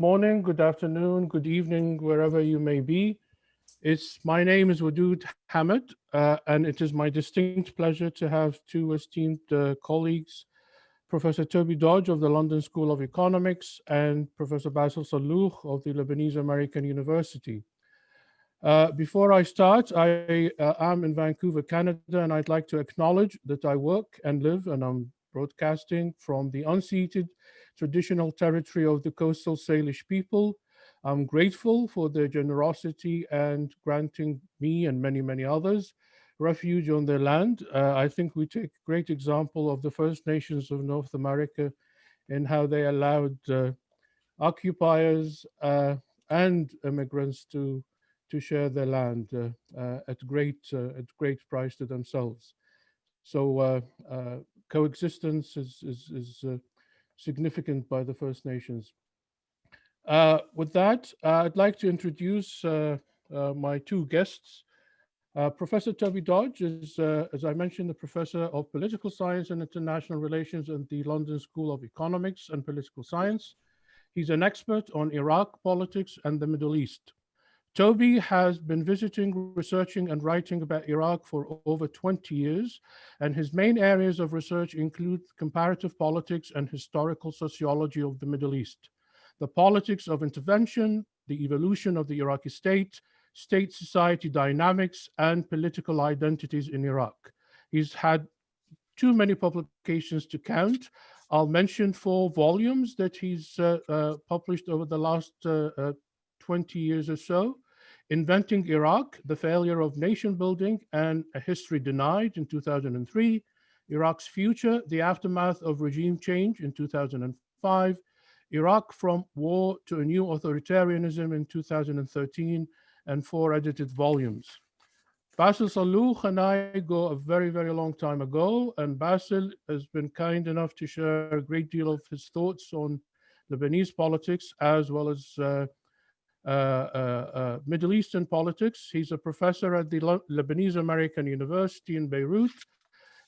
morning, good afternoon, good evening, wherever you may be. My name is Wadood Hamad, and it is my distinct pleasure to have two esteemed colleagues, Professor Toby Dodge of the London School of Economics and Professor Bassel Salloukh of the Lebanese American University. Before I start, I am in Vancouver, Canada, and I'd like to acknowledge that I work and live and I'm broadcasting from the unceded traditional territory of the coastal Salish people. I'm grateful for their generosity and granting me and many, many others refuge on their land. I think we take great example of the First Nations of North America in how they allowed occupiers and immigrants to share their land at great price to themselves. So coexistence is significant by the First Nations. With that, I'd like to introduce my two guests. Professor Toby Dodge is, as I mentioned, the professor of political science and international relations at the London School of Economics and Political Science. He's an expert on Iraq politics and the Middle East. Toby has been visiting, researching, and writing about Iraq for over 20 years, and his main areas of research include comparative politics and historical sociology of the Middle East, the politics of intervention, the evolution of the Iraqi state society dynamics, and political identities in Iraq. He's had too many publications to count. I'll mention 4 volumes that he's published over the last 20 years or so. Inventing Iraq, The Failure of Nation Building and a History Denied in 2003, Iraq's Future, The Aftermath of Regime Change in 2005, Iraq from War to a New Authoritarianism in 2013, and 4 edited volumes. Bassel Salloukh and I go a very, very long time ago, and Bassel has been kind enough to share a great deal of his thoughts on Lebanese politics as well as Middle Eastern politics. He's a professor at the Lebanese American University in Beirut.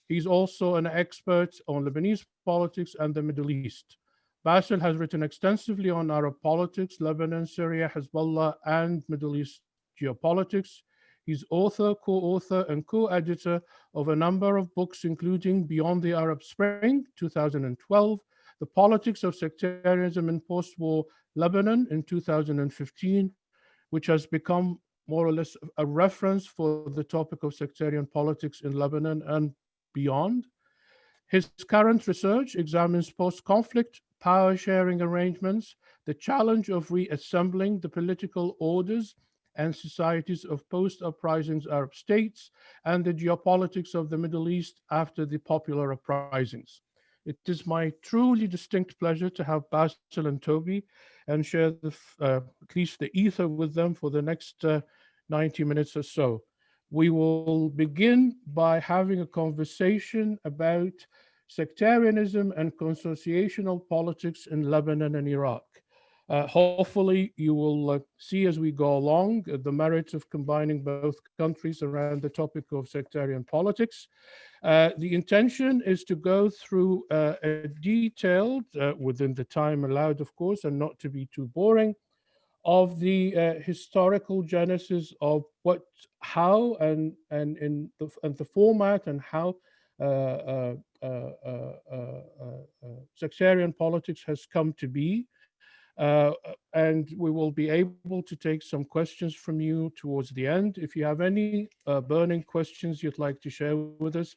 He's also an expert on Lebanese politics and the Middle East. Bassel has written extensively on Arab politics, Lebanon, Syria, Hezbollah, and Middle East geopolitics. He's author, co-author, and co-editor of a number of books, including Beyond the Arab Spring, 2012, The Politics of Sectarianism in Post-War Lebanon in 2015, which has become more or less a reference for the topic of sectarian politics in Lebanon and beyond. His current research examines post-conflict power sharing arrangements, the challenge of reassembling the political orders and societies of post-uprisings Arab states, and the geopolitics of the Middle East after the popular uprisings. It is my truly distinct pleasure to have Bassel and Toby and share at least the ether with them for the next 90 minutes or so. We will begin by having a conversation about sectarianism and consociational politics in Lebanon and Iraq. Hopefully, you will see as we go along the merits of combining both countries around the topic of sectarian politics. The intention is to go through a detailed, within the time allowed, of course, and not to be too boring, of the historical genesis of how, and in the format and how sectarian politics has come to be. And we will be able to take some questions from you towards the end. If you have any burning questions you'd like to share with us,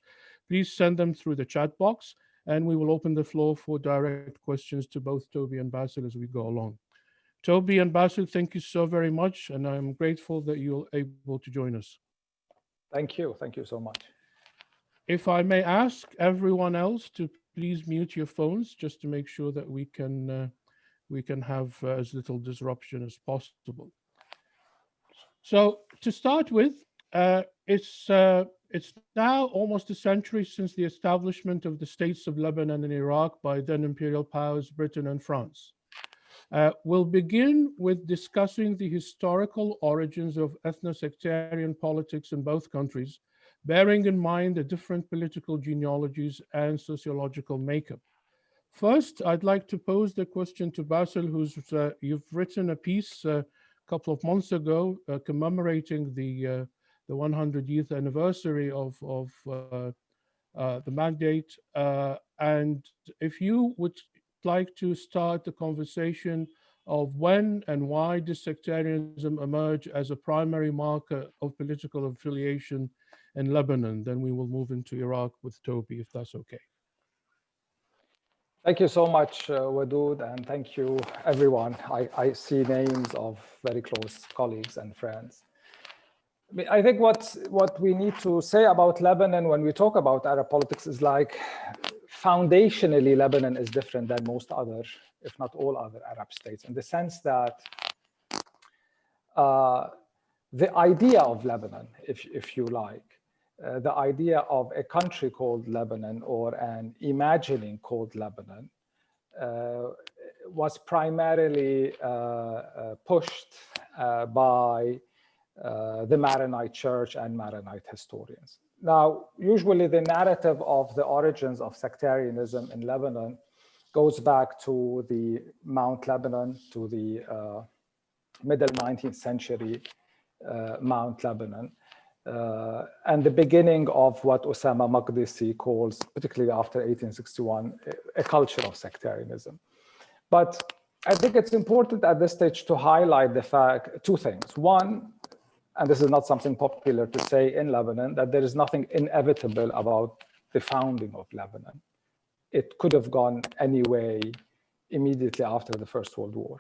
please send them through the chat box, and we will open the floor for direct questions to both Toby and Bassel as we go along. Toby and Bassel, thank you so very much, and I'm grateful that you're able to join us. Thank you so much. If I may ask everyone else to please mute your phones, just to make sure that we can have as little disruption as possible. So to start with, it's now almost a century since the establishment of the states of Lebanon and Iraq by then imperial powers Britain and France. We'll begin with discussing the historical origins of ethno-sectarian politics in both countries, bearing in mind the different political genealogies and sociological makeup. First, I'd like to pose the question to Bassel, you've written a piece a couple of months ago commemorating the 100th anniversary of the mandate. And if you would like to start the conversation of when and why did sectarianism emerge as a primary marker of political affiliation in Lebanon, then we will move into Iraq with Toby, if that's okay. Thank you so much, Wadood, and thank you, everyone. I see names of very close colleagues and friends. I think what we need to say about Lebanon when we talk about Arab politics is like, foundationally, Lebanon is different than most other, if not all other Arab states, in the sense that the idea of Lebanon, if you like, the idea of a country called Lebanon or an imagining called Lebanon was primarily pushed by the Maronite Church and Maronite historians. Now, usually the narrative of the origins of sectarianism in Lebanon goes back to the Mount Lebanon, to the middle 19th century Mount Lebanon, and the beginning of what Osama Maqdisi calls, particularly after 1861, a culture of sectarianism. But I think it's important at this stage to highlight the fact, two things. One, and this is not something popular to say in Lebanon, that there is nothing inevitable about the founding of Lebanon. It could have gone anyway immediately after the First World War.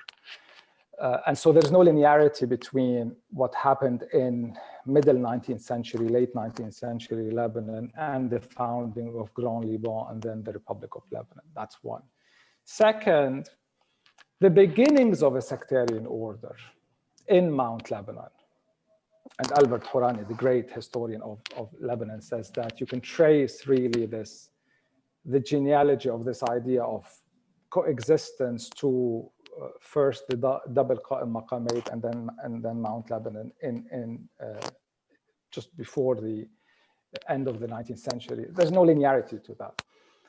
And so there's no linearity between what happened in middle 19th century, late 19th century Lebanon and the founding of Grand Liban and then the Republic of Lebanon. That's one. Second, the beginnings of a sectarian order in Mount Lebanon. And Albert Hourani, the great historian of Lebanon, says that you can trace really the genealogy of this idea of coexistence to first the double Qa'im Maqamate and then Mount Lebanon in just before the end of the 19th century. There's no linearity to that.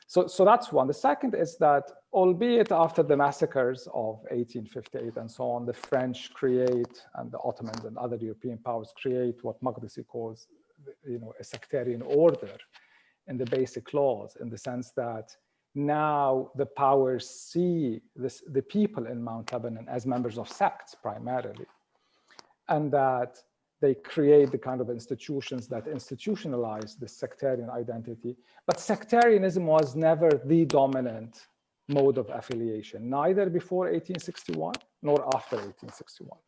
So that's one. The second is that, albeit after the massacres of 1858 and so on, the French create, and the Ottomans and other European powers create what Maqdisi calls, a sectarian order in the basic laws, in the sense that now the powers see the people in Mount Lebanon as members of sects primarily, and that they create the kind of institutions that institutionalize the sectarian identity. But sectarianism was never the dominant mode of affiliation, neither before 1861 nor after 1861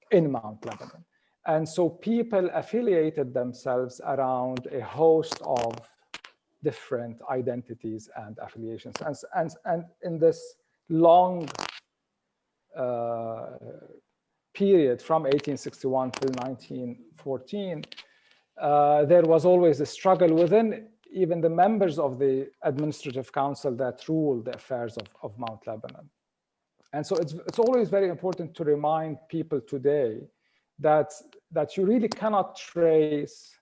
in Mount Lebanon. And so people affiliated themselves around a host of different identities and affiliations. And in this long period from 1861 till 1914, there was always a struggle within even the members of the administrative council that ruled the affairs of Mount Lebanon. And so it's always very important to remind people today that you really cannot trace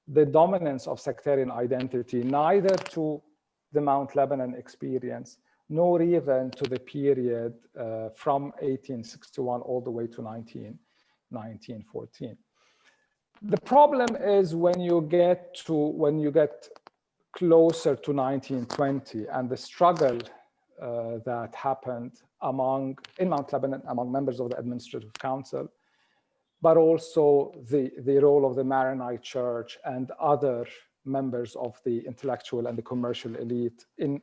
the dominance of sectarian identity, neither to the Mount Lebanon experience, nor even to the period from 1861 all the way to 1914. The problem is when you get closer to 1920 and the struggle that happened in Mount Lebanon among members of the administrative council, but also the role of the Maronite Church and other members of the intellectual and the commercial elite in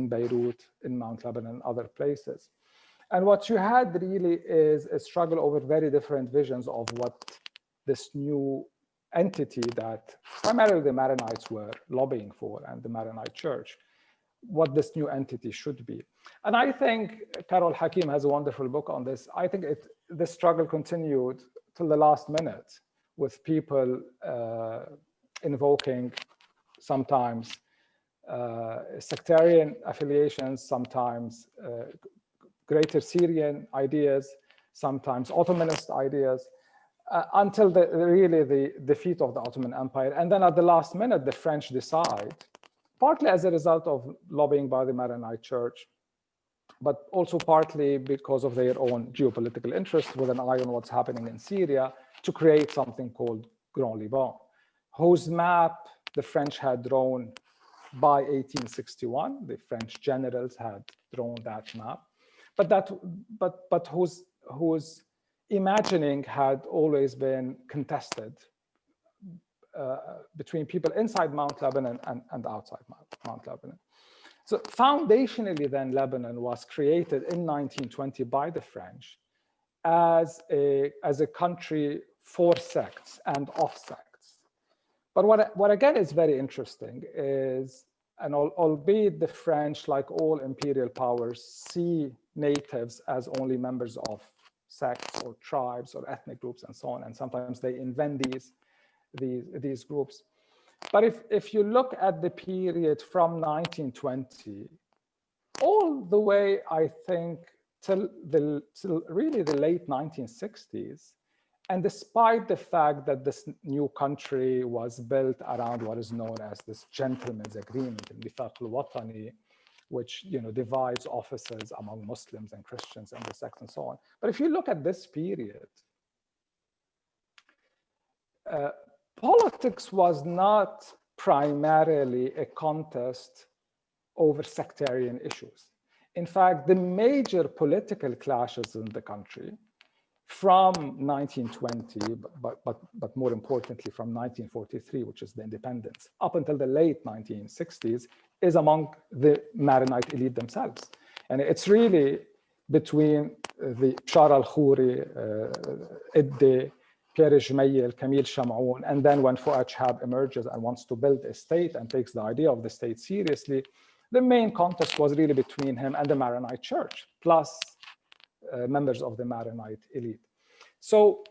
Beirut, in Mount Lebanon, and other places. And what you had really is a struggle over very different visions of what this new entity that primarily the Maronites were lobbying for, and the Maronite Church, what this new entity should be. And I think Carol Hakim has a wonderful book on this. I think the struggle continued till the last minute, with people invoking sometimes sectarian affiliations, sometimes Greater Syrian ideas, sometimes Ottomanist ideas, until really the defeat of the Ottoman Empire. And then at the last minute, the French decide partly as a result of lobbying by the Maronite Church, but also partly because of their own geopolitical interests with an eye on what's happening in Syria, to create something called Grand Liban, whose map the French had drawn by 1861. The French generals had drawn that map, but whose imagining had always been contested between people inside Mount Lebanon and outside Mount Lebanon. So foundationally then, Lebanon was created in 1920 by the French as a country for sects and of sects. But what again is very interesting is, and albeit the French, like all imperial powers, see natives as only members of sects or tribes or ethnic groups and so on, and sometimes they invent these groups. But if you look at the period from 1920 all the way, I think, till really the late 1960s, and despite the fact that this new country was built around what is known as this gentleman's agreement, Mithaq al-Watani, which divides offices among Muslims and Christians and the sects and so on. But if you look at this period, politics was not primarily a contest over sectarian issues. In fact, the major political clashes in the country from 1920, but more importantly from 1943, which is the independence, up until the late 1960s, is among the Maronite elite themselves. And it's really between the Bashar al-Khoury, Iddi, Pierre Jmeil, Camille Chamoun, and then when Fouad Chehab emerges and wants to build a state and takes the idea of the state seriously, the main contest was really between him and the Maronite Church, plus members of the Maronite elite. So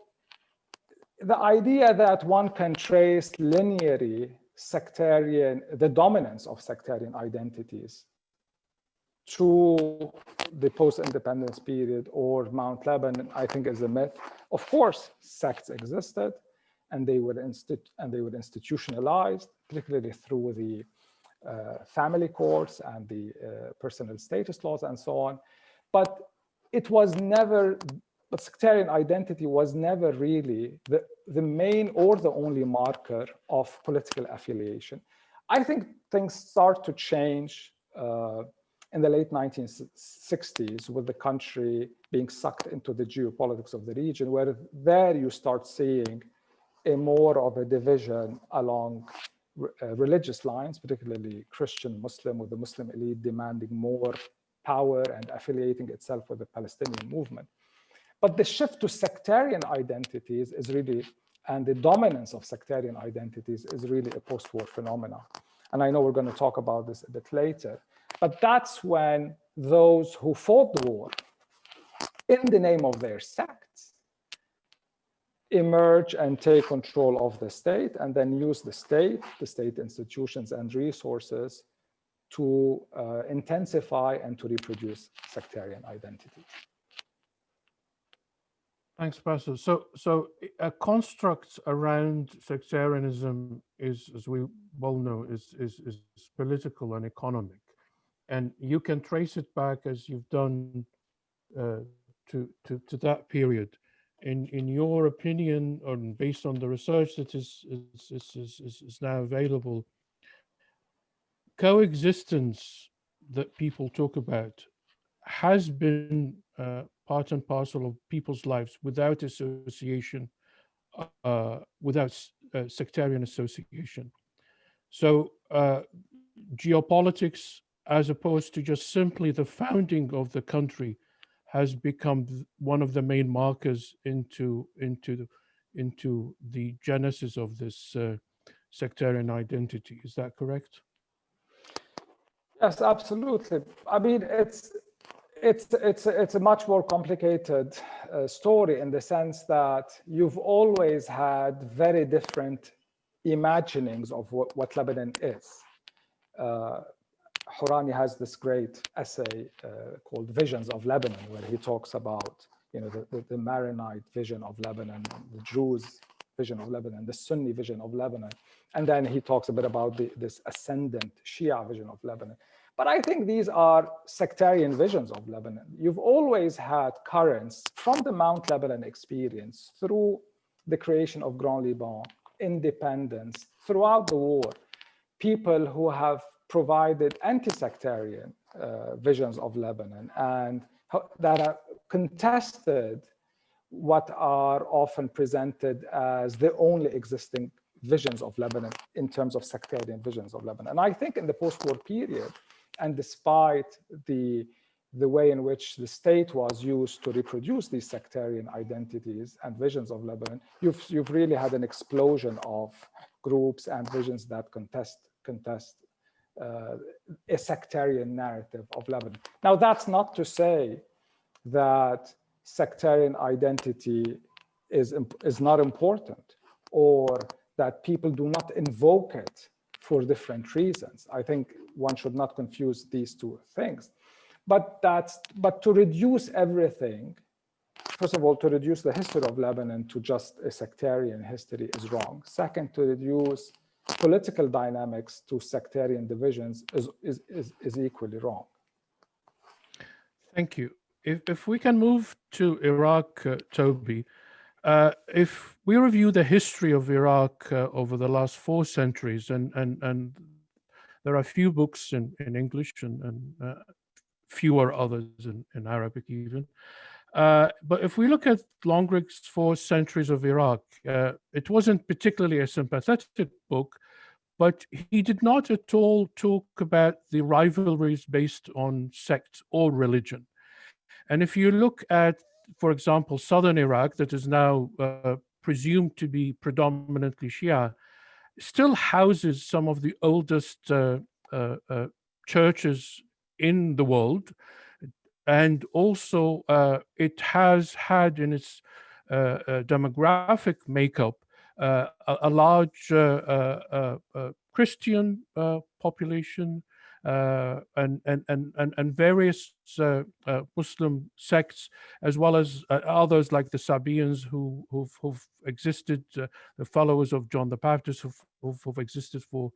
the idea that one can trace linearly the dominance of sectarian identities to the post-independence period or Mount Lebanon, I think is a myth. Of course, sects existed, and they were institutionalized, particularly through the family courts and the personal status laws and so on. But sectarian identity was never really the main or the only marker of political affiliation. I think things start to change in the late 1960s with the country being sucked into the geopolitics of the region, where there you start seeing more of a division along religious lines, particularly Christian Muslim, with the Muslim elite demanding more power and affiliating itself with the Palestinian movement. But the shift to sectarian identities is really, and the dominance of sectarian identities is really a post-war phenomenon. And I know we're going to talk about this a bit later, but that's when those who fought the war in the name of their sects emerge and take control of the state, and then use the state institutions and resources to intensify and to reproduce sectarian identity. Thanks, Bassel. So a construct around sectarianism is, as we well know, is political and economic, and you can trace it back, as you've done, to that period. In your opinion, or based on the research that is now available, coexistence that people talk about has been part and parcel of people's lives without association, without sectarian association. So geopolitics, as opposed to just simply the founding of the country, has become one of the main markers into the genesis of this sectarian identity. Is that correct? Yes, absolutely. I mean, it's a much more complicated story in the sense that you've always had very different imaginings of what Lebanon is. Hourani has this great essay called Visions of Lebanon, where he talks about the Maronite vision of Lebanon, the Druze vision of Lebanon, the Sunni vision of Lebanon. And then he talks a bit about this ascendant Shia vision of Lebanon. But I think these are sectarian visions of Lebanon. You've always had currents from the Mount Lebanon experience through the creation of Grand Liban, independence, throughout the war, people who have provided anti-sectarian visions of Lebanon and that are contested what are often presented as the only existing visions of Lebanon in terms of sectarian visions of Lebanon. And I think in the post-war period, and despite the way in which the state was used to reproduce these sectarian identities and visions of Lebanon, you've really had an explosion of groups and visions that contest a sectarian narrative of Lebanon. Now, that's not to say that sectarian identity is not important, or that people do not invoke it for different reasons. I think one should not confuse these two things. But to reduce everything, first of all, to reduce the history of Lebanon to just a sectarian history is wrong. Second, to reduce political dynamics to sectarian divisions is equally wrong. Thank you. If we can move to Iraq, Toby, if we review the history of Iraq over the last 4 centuries, and there are few books in English and fewer others in Arabic even. But if we look at Longrick's 4 centuries of Iraq, it wasn't particularly a sympathetic book, but he did not at all talk about the rivalries based on sect or religion. And if you look at, for example, southern Iraq, that is now presumed to be predominantly Shia, still houses some of the oldest churches in the world. And also it has had in its demographic makeup a large Christian population, and various Muslim sects, as well as others like the Sabians who've existed, the followers of John the Baptist who've existed for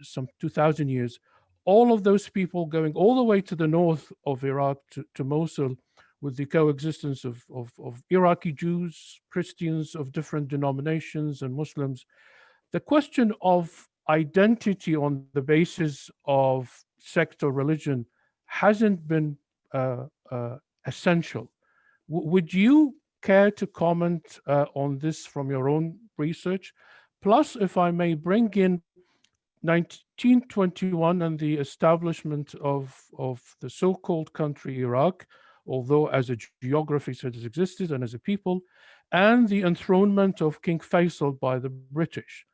some 2,000 years. All of those people going all the way to the north of Iraq, to Mosul, with the coexistence of Iraqi Jews, Christians of different denominations, and Muslims. The question of identity on the basis of sect or religion hasn't been essential. Would you care to comment on this from your own research? Plus, if I may bring in 1921 and the establishment of the so-called country Iraq, although as a geography it has existed and as a people, and the enthronement of King Faisal by the British,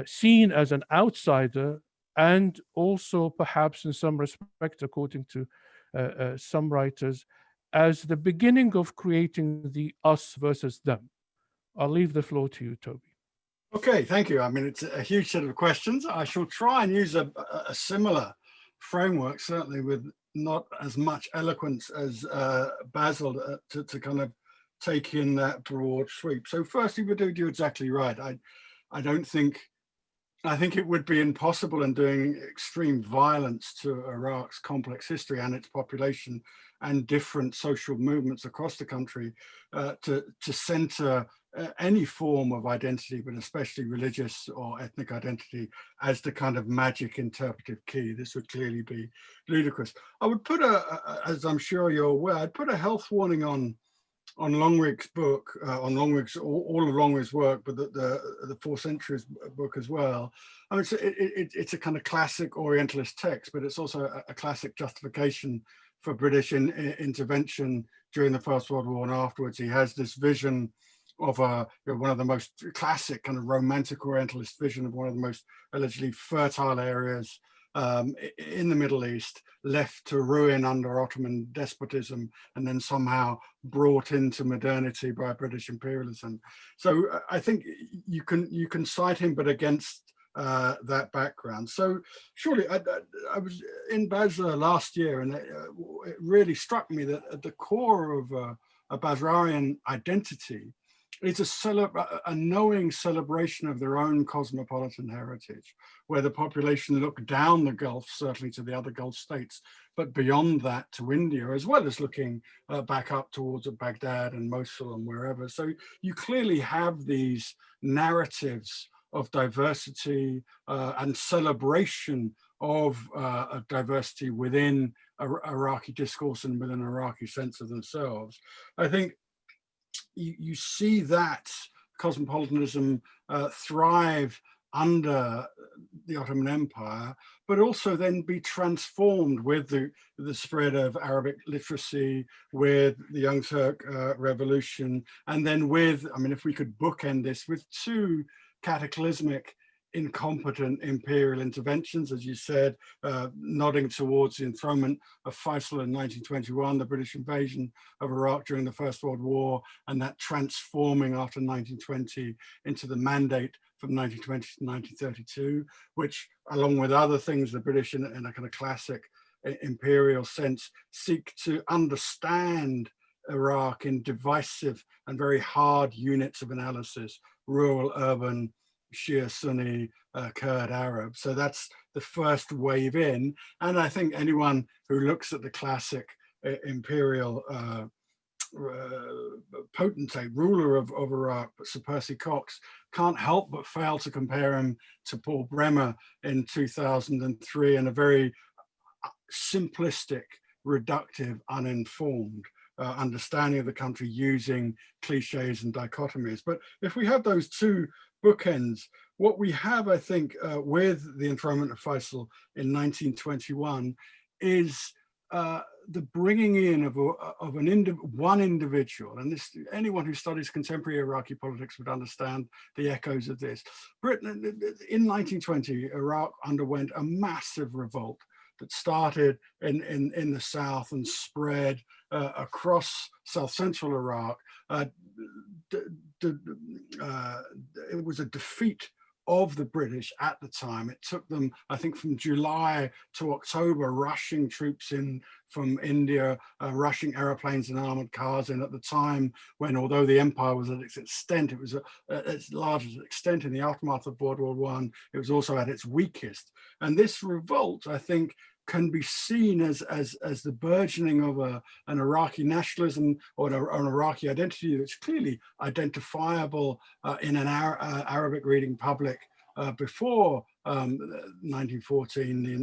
seen as an outsider, and also perhaps in some respect, according to some writers, as the beginning of creating the us versus them. I'll leave the floor to you, Toby. Okay, thank you. I mean, it's a huge set of questions. I shall try and use a similar framework, certainly with not as much eloquence as Bassel, to kind of take in that broad sweep. So firstly, Wadood, you're exactly right. I think it would be impossible in doing extreme violence to Iraq's complex history and its population and different social movements across the country to center any form of identity, but especially religious or ethnic identity, as the kind of magic interpretive key. This would clearly be ludicrous. I would put as I'm sure you're aware, I'd put a health warning on Longrick's book, on Longrick's, all of Longrick's work, but the 4 Centuries book as well. I mean, it's a kind of classic Orientalist text, but it's also a classic justification for British intervention during the First World War and afterwards. He has this vision of one of the most classic kind of romantic Orientalist vision of one of the most allegedly fertile areas in the Middle East, left to ruin under Ottoman despotism and then somehow brought into modernity by British imperialism. So I think you can cite him, but against that background. So surely I was in Basel last year, and it really struck me that at the core of a Basrarian identity it's a knowing celebration of their own cosmopolitan heritage, where the population look down the Gulf, certainly to the other Gulf states, but beyond that to India, as well as looking back up towards Baghdad and Mosul and wherever. So you clearly have these narratives of diversity and celebration of diversity within Iraqi discourse and within an Iraqi sense of themselves. I think you see that cosmopolitanism thrive under the Ottoman Empire, but also then be transformed with the spread of Arabic literacy, with the Young Turk Revolution, and then with, I mean, if we could bookend this with two cataclysmic, incompetent imperial interventions, as you said, nodding towards the enthronement of Faisal in 1921, the British invasion of Iraq during the First World War, and that transforming after 1920 into the Mandate from 1920 to 1932, which, along with other things, the British in a kind of classic imperial sense seek to understand Iraq in divisive and very hard units of analysis: rural, urban, Shia, Sunni, Kurd, Arab. So that's the first wave in. And I think anyone who looks at the classic imperial potentate, ruler of Iraq, Sir Percy Cox, can't help but fail to compare him to Paul Bremer in 2003, and a very simplistic, reductive, uninformed understanding of the country using cliches and dichotomies. But if we have those two bookends, what we have, I think, with the enthronement of Faisal in 1921 is the bringing in of one individual, and this, anyone who studies contemporary Iraqi politics would understand the echoes of this. Britain, in 1920, Iraq underwent a massive revolt that started in the south and spread across south-central Iraq. It was a defeat of the British at the time. It took them, I think, from July to October, rushing troops in from India, rushing airplanes and armored cars in at the time when, although the empire was at its extent, it was at its largest extent in the aftermath of World War I, it was also at its weakest. And this revolt, I think, can be seen as the burgeoning of an Iraqi nationalism or an Iraqi identity that's clearly identifiable in an Arabic reading public before 1914, the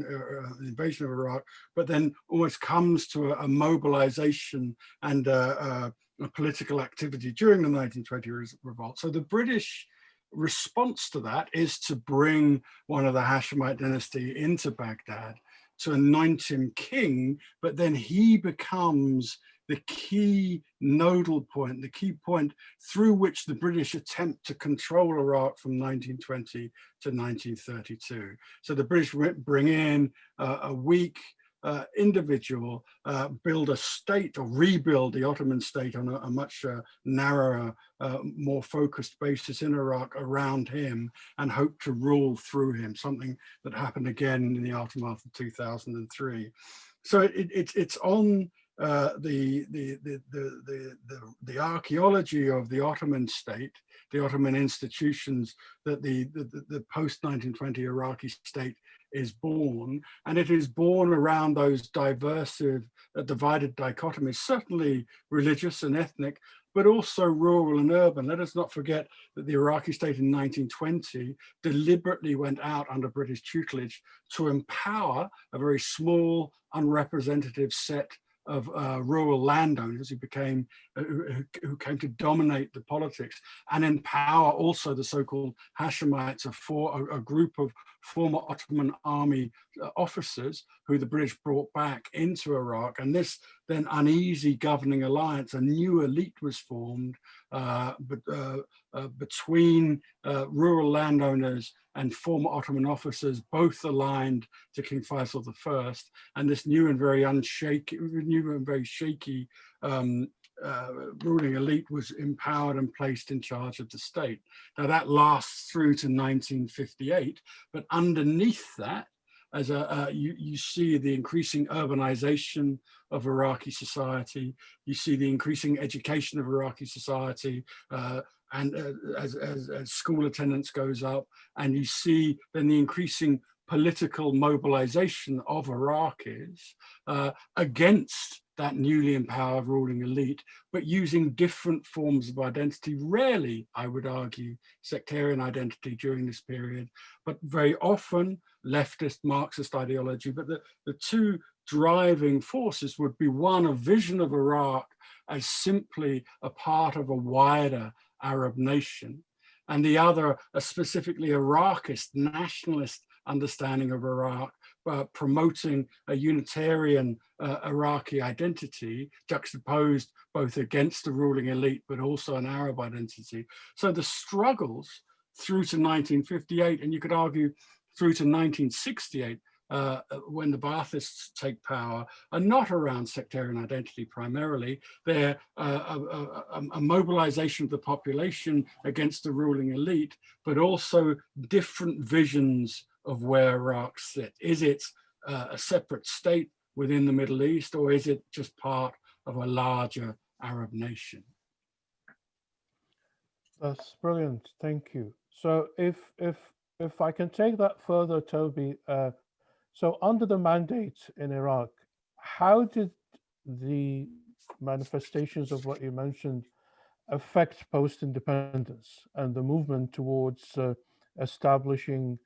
invasion of Iraq, but then almost comes to a mobilization and a political activity during the 1920 revolt. So the British response to that is to bring one of the Hashemite dynasty into Baghdad, to anoint him king, but then he becomes the key nodal point, the key point through which the British attempt to control Iraq from 1920 to 1932. So the British bring in a weak individual, build a state or rebuild the Ottoman state on a much narrower, more focused basis in Iraq around him, and hope to rule through him, something that happened again in the aftermath of 2003. So it's on the archaeology of the Ottoman state, the Ottoman institutions, that the post-1920 Iraqi state is born, and it is born around those diversive, divided dichotomies, certainly religious and ethnic, but also rural and urban. Let us not forget that the Iraqi state in 1920 deliberately went out under British tutelage to empower a very small, unrepresentative set of rural landowners who came to dominate the politics, and empower also the so-called Hashemites, a group of former Ottoman army officers who the British brought back into Iraq. And this then uneasy governing alliance, a new elite was formed between rural landowners and former Ottoman officers, both aligned to King Faisal I, and this new and very shaky ruling elite was empowered and placed in charge of the state. Now that lasts through to 1958, but underneath that, as you see the increasing urbanization of Iraqi society. You see the increasing education of Iraqi society, and as school attendance goes up, and you see then the increasing political mobilization of Iraqis against that newly empowered ruling elite, but using different forms of identity. Rarely, I would argue, sectarian identity during this period, but very often leftist Marxist ideology. But the two driving forces would be, one, a vision of Iraq as simply a part of a wider Arab nation, and the other, a specifically Iraqist nationalist understanding of Iraq, promoting a unitarian Iraqi identity juxtaposed both against the ruling elite, but also an Arab identity. So the struggles through to 1958, and you could argue through to 1968, when the Baathists take power, are not around sectarian identity primarily. They're a mobilization of the population against the ruling elite, but also different visions of where Iraq sits. Is it a separate state within the Middle East, or is it just part of a larger Arab nation? That's brilliant. Thank you. So if I can take that further, Toby, so under the mandate in Iraq, how did the manifestations of what you mentioned affect post-independence and the movement towards establishing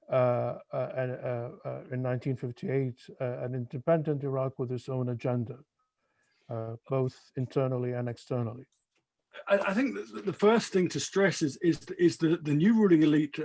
in 1958 an independent Iraq with its own agenda, both internally and externally? I think the first thing to stress is the new ruling elite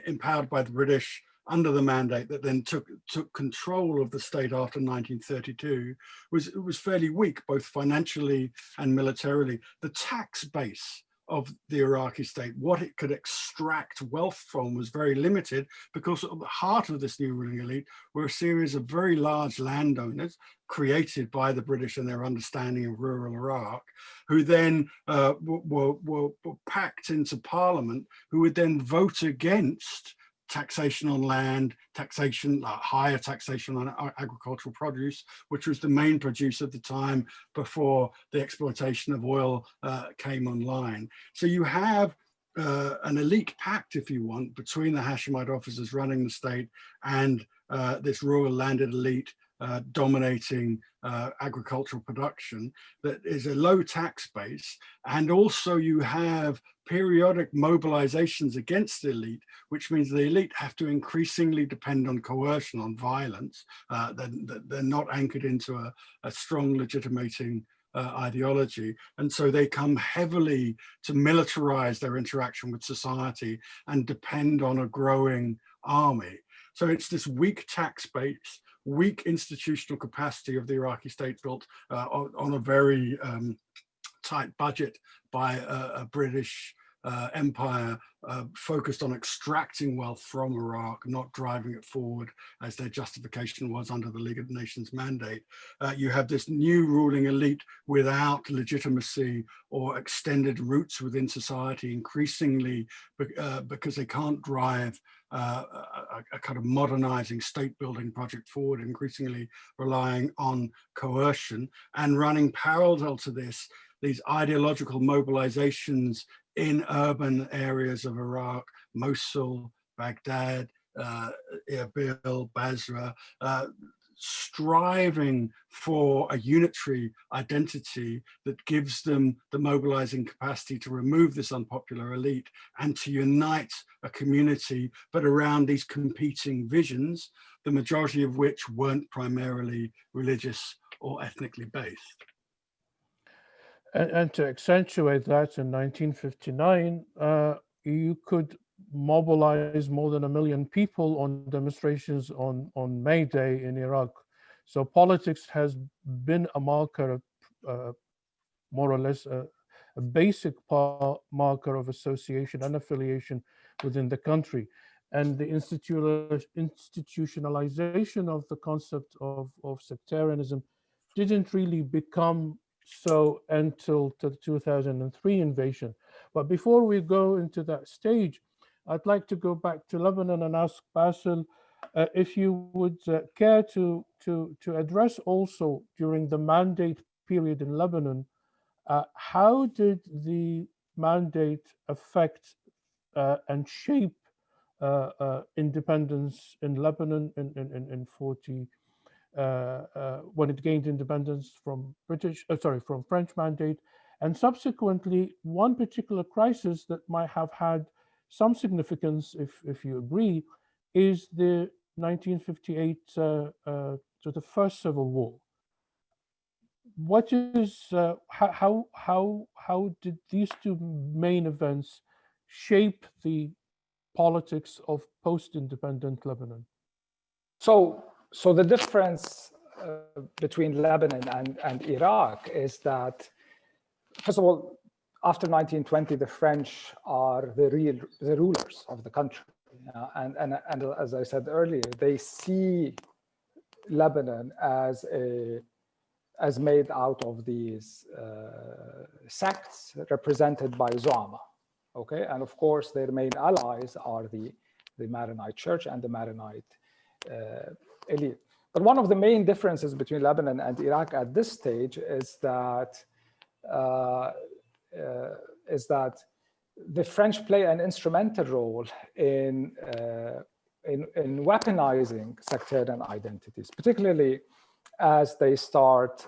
empowered by the British under the mandate that then took control of the state after 1932 was fairly weak, both financially and militarily. The tax base of the Iraqi state, what it could extract wealth from, was very limited, because at the heart of this new ruling elite were a series of very large landowners created by the British and their understanding of rural Iraq, who then were packed into parliament, who would then vote against taxation on land, higher taxation on agricultural produce, which was the main produce at the time before the exploitation of oil came online. So you have an elite pact, if you want, between the Hashemite officers running the state and this rural landed elite dominating agricultural production that is a low tax base. And also you have periodic mobilizations against the elite, which means the elite have to increasingly depend on coercion, on violence. They're not anchored into a strong legitimating ideology. And so they come heavily to militarize their interaction with society and depend on a growing army. So it's this weak tax base, weak institutional capacity of the Iraqi state built on a very tight budget by a British empire focused on extracting wealth from Iraq, not driving it forward as their justification was under the League of Nations mandate. You have this new ruling elite without legitimacy or extended roots within society, increasingly because they can't drive a kind of modernizing state building project forward, increasingly relying on coercion. And running parallel to this, these ideological mobilizations in urban areas of Iraq, Mosul, Baghdad, Erbil, Basra, striving for a unitary identity that gives them the mobilizing capacity to remove this unpopular elite and to unite a community, but around these competing visions, the majority of which weren't primarily religious or ethnically based. And to accentuate that, in 1959, you could mobilize more than 1 million people on demonstrations on May Day in Iraq. So politics has been a marker, more or less a basic marker of association and affiliation within the country. And the institutionalization of the concept of sectarianism didn't really become so until the 2003 invasion. But before we go into that stage, I'd like to go back to Lebanon and ask Bassel, if you would care to address also during the mandate period in Lebanon, how did the mandate affect and shape independence in Lebanon in 40 when it gained independence from from French mandate, and subsequently one particular crisis that might have had some significance, if you agree, is the 1958 the first civil war. What is how did these two main events shape the politics of post-independent Lebanon? So the difference between Lebanon and Iraq is that, first of all, after 1920, the French are the rulers of the country, and as I said earlier, they see Lebanon as made out of these sects represented by Zoma, okay, and of course their main allies are the Maronite Church and the Maronite elite. But one of the main differences between Lebanon and Iraq at this stage is that the French play an instrumental role in weaponizing sectarian identities, particularly as they start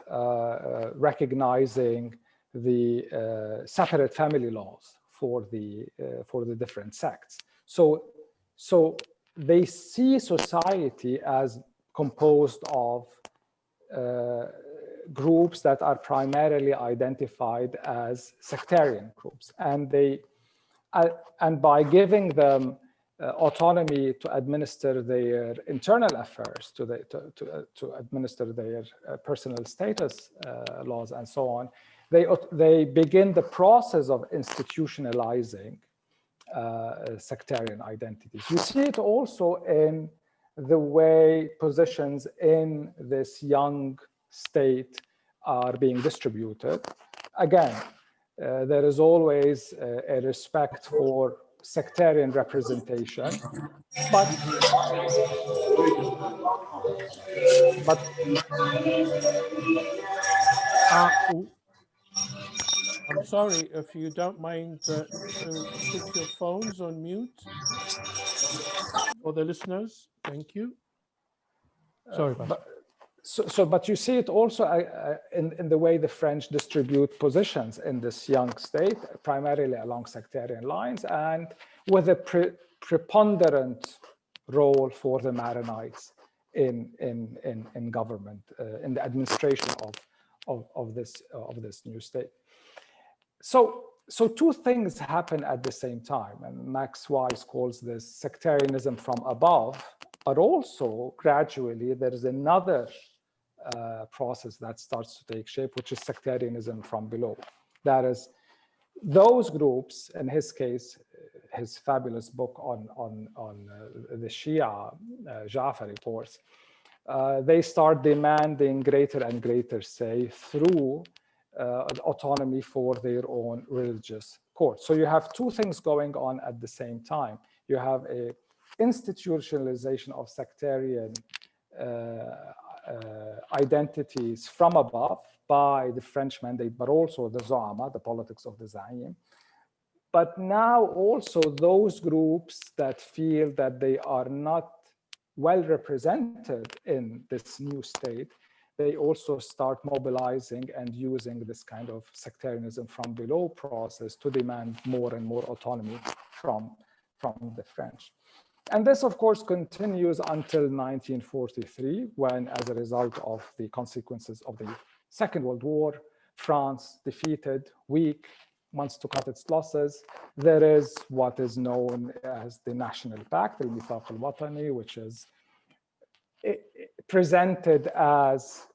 recognizing the separate family laws for the different sects. So they see society as composed of groups that are primarily identified as sectarian groups, and by giving them autonomy to administer their internal affairs, to administer their personal status laws and so on, they begin the process of institutionalizing sectarian identities. You see it also in the way positions in this young state are being distributed. Again, there is always a respect for sectarian representation, but I'm sorry, if you don't mind to put your phones on mute for the listeners. Thank you. Sorry, but you see it also in the way the French distribute positions in this young state, primarily along sectarian lines, and with a preponderant role for the Maronites in government, in the administration of this new state. So two things happen at the same time, and Max Weiss calls this sectarianism from above, but also gradually there is another process that starts to take shape, which is sectarianism from below. That is, those groups, in his case, his fabulous book on the Shia, Jaffa reports, they start demanding greater and greater say through autonomy for their own religious courts. So you have two things going on at the same time. You have a institutionalization of sectarian identities from above by the French mandate, but also the Zama, the politics of the Zaim. But now also those groups that feel that they are not well represented in this new state, they also start mobilizing and using this kind of sectarianism from below process to demand more and more autonomy from the French. And this, of course, continues until 1943, when, as a result of the consequences of the Second World War, France, defeated, weak, wants to cut its losses. There is what is known as the National Pact, al-Mithaq al-Watani, which is presented as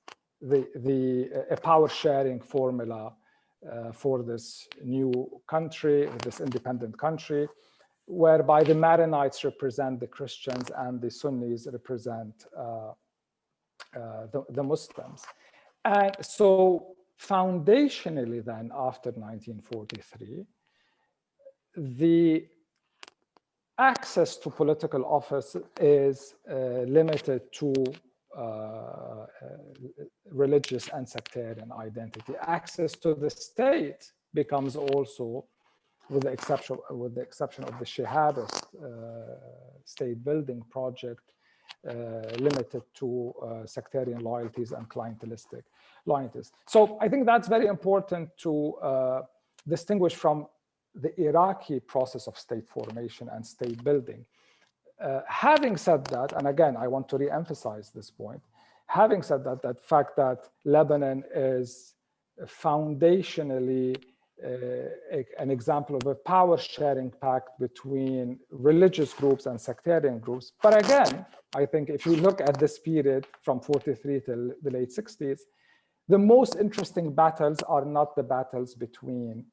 a power-sharing formula for this new country, this independent country, whereby the Maronites represent the Christians and the Sunnis represent the Muslims. And so foundationally then, after 1943, the access to political office is limited to religious and sectarian identity. Access to the state becomes also, with the exception of the Shihabist state building project, limited to sectarian loyalties and clientelistic loyalties. So I think that's very important to distinguish from the Iraqi process of state formation and state building. Having said that, and again, I want to re-emphasize this point, having said that, that fact that Lebanon is foundationally an example of a power sharing pact between religious groups and sectarian groups. But again, I think if you look at this period from 43 till the late 60s, the most interesting battles are not the battles between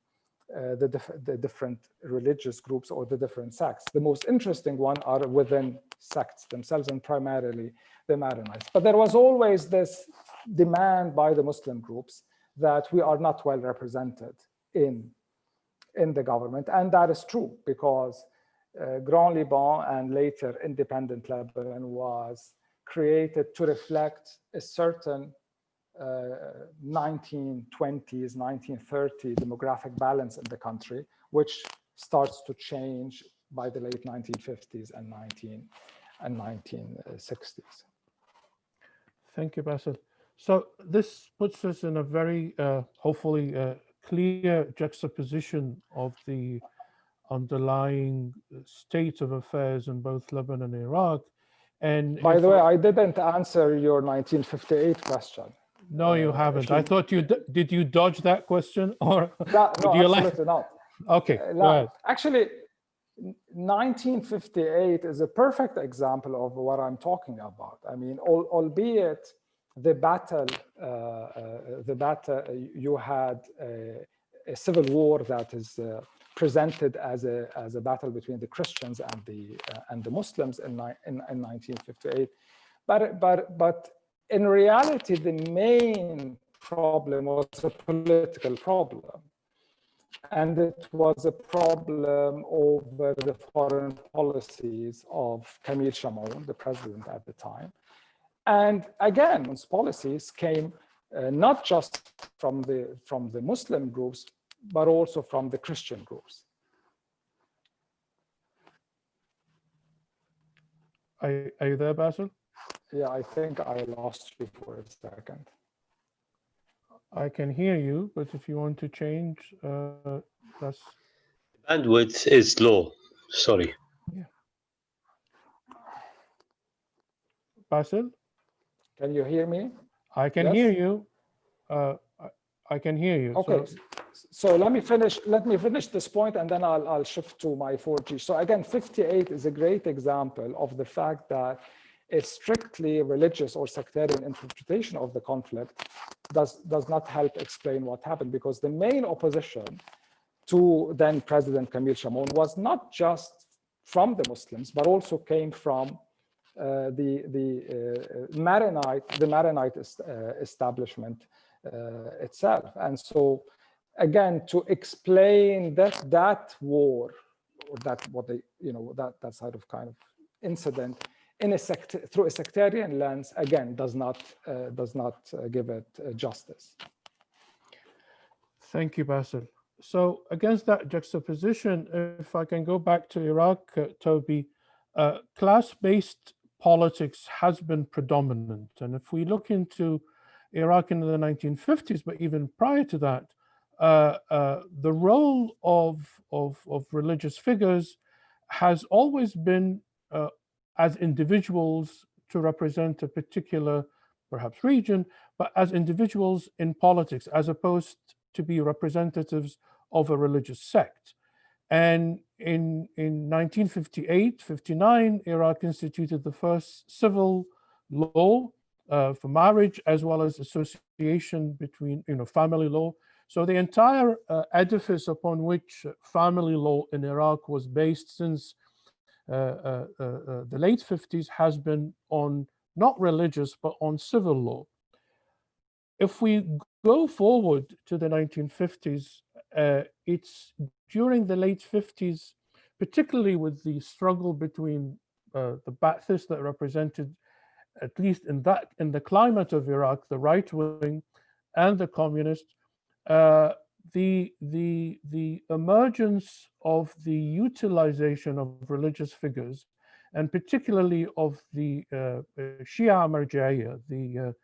the different religious groups or the different sects. The most interesting one are within sects themselves, and primarily the Maronites. But there was always this demand by the Muslim groups that we are not well represented in the government. And that is true, because Grand Liban and later independent Lebanon was created to reflect a certain 1920s, 1930 demographic balance in the country, which starts to change by the late 1950s and 1960s. Thank you, Bassel. So this puts us in a very, hopefully, clear juxtaposition of the underlying state of affairs in both Lebanon and Iraq. And by the way, I didn't answer your 1958 question. No, you haven't. I thought you did. You dodge that question, or no, absolutely not. Okay, go ahead. Actually, 1958 is a perfect example of what I'm talking about. I mean, albeit the battle, you had a civil war that is presented as a battle between the Christians and the Muslims in 1958, but in reality, the main problem was a political problem. And it was a problem over the foreign policies of Camille Chamoun, the president at the time. And again, those policies came not just from the Muslim groups, but also from the Christian groups. Are you there, Bassel? Yeah, I think I lost you for a second. I can hear you, but if you want to change, that's... Bandwidth is low, sorry. Yeah. Bassel? Can you hear me? I can hear you. I can hear you. Okay, so let me finish this point, and then I'll shift to my 4G. So again, 58 is a great example of the fact that a strictly religious or sectarian interpretation of the conflict does not help explain what happened, because the main opposition to then President Camille Chamoun was not just from the Muslims, but also came from the Maronite establishment itself. And so again, to explain that war, or that sort of kind of incident through a sectarian lens, again, does not give it justice. Thank you, Bassel. So against that juxtaposition, if I can go back to Iraq, Toby, class-based politics has been predominant. And if we look into Iraq in the 1950s, but even prior to that, the role of religious figures has always been as individuals to represent a particular, perhaps, region, but as individuals in politics, as opposed to be representatives of a religious sect. And in 1958-59, Iraq instituted the first civil law for marriage, as well as association between, family law. So the entire edifice upon which family law in Iraq was based since the late 50s has been on not religious, but on civil law. If we go forward to the 1950s, it's during the late 50s particularly with the struggle between the Ba'athists that represented, at least in the climate of Iraq, the right wing and the communists, the emergence of the utilization of religious figures, and particularly of the Shia Marja'iyya, the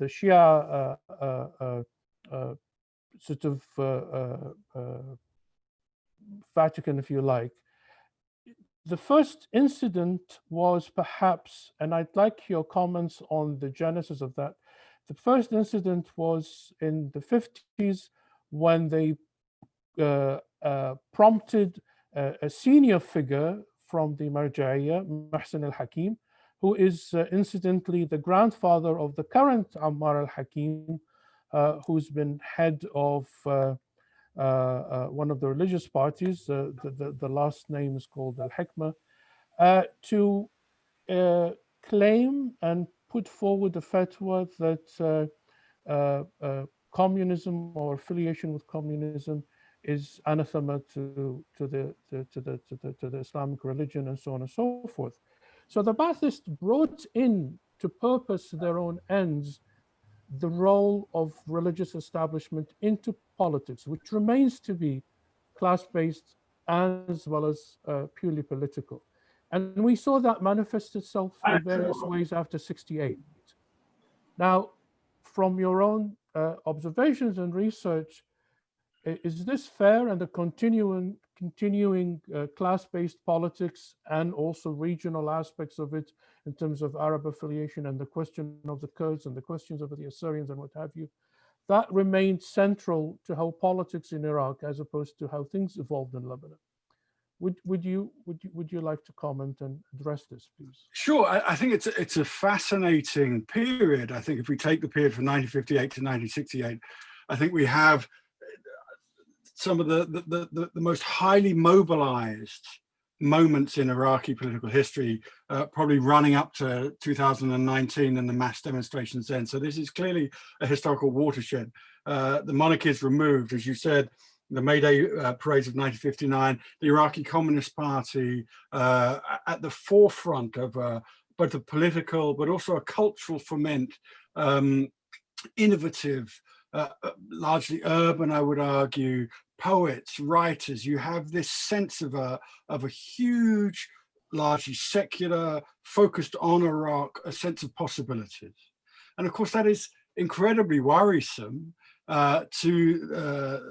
Shia sort of Vatican, if you like. The first incident was perhaps, and I'd like your comments on the genesis of that. The first incident was in the 50s when they prompted a senior figure from the Marja'iyya, Muhsin al-Hakim, who is incidentally the grandfather of the current Ammar al-Hakim, who's been head of one of the religious parties. The last name is called Al-Hikmah, to claim and put forward a fatwa that communism or affiliation with communism is anathema to the Islamic religion, and so on and so forth. So the Ba'athists brought in to purpose their own ends the role of religious establishment into politics, which remains to be class-based as well as purely political. And we saw that manifest itself in various ways after '68. Now, from your own observations and research, is this fair, and the continuing class-based politics and also regional aspects of it in terms of Arab affiliation and the question of the Kurds and the questions of the Assyrians and what have you, that remained central to how politics in Iraq as opposed to how things evolved in Lebanon? Would you like to comment and address this, please? Sure. I think it's a fascinating period. I think if we take the period from 1958 to 1968, I think we have some of the most highly mobilized moments in Iraqi political history, probably running up to 2019 and the mass demonstrations then. So this is clearly a historical watershed. The monarchy is removed, as you said, the May Day parades of 1959, the Iraqi Communist Party at the forefront of both a political but also a cultural ferment, innovative, largely urban, I would argue, poets, writers. You have this sense of a huge, largely secular, focused on Iraq, a sense of possibilities. And of course, that is incredibly worrisome to the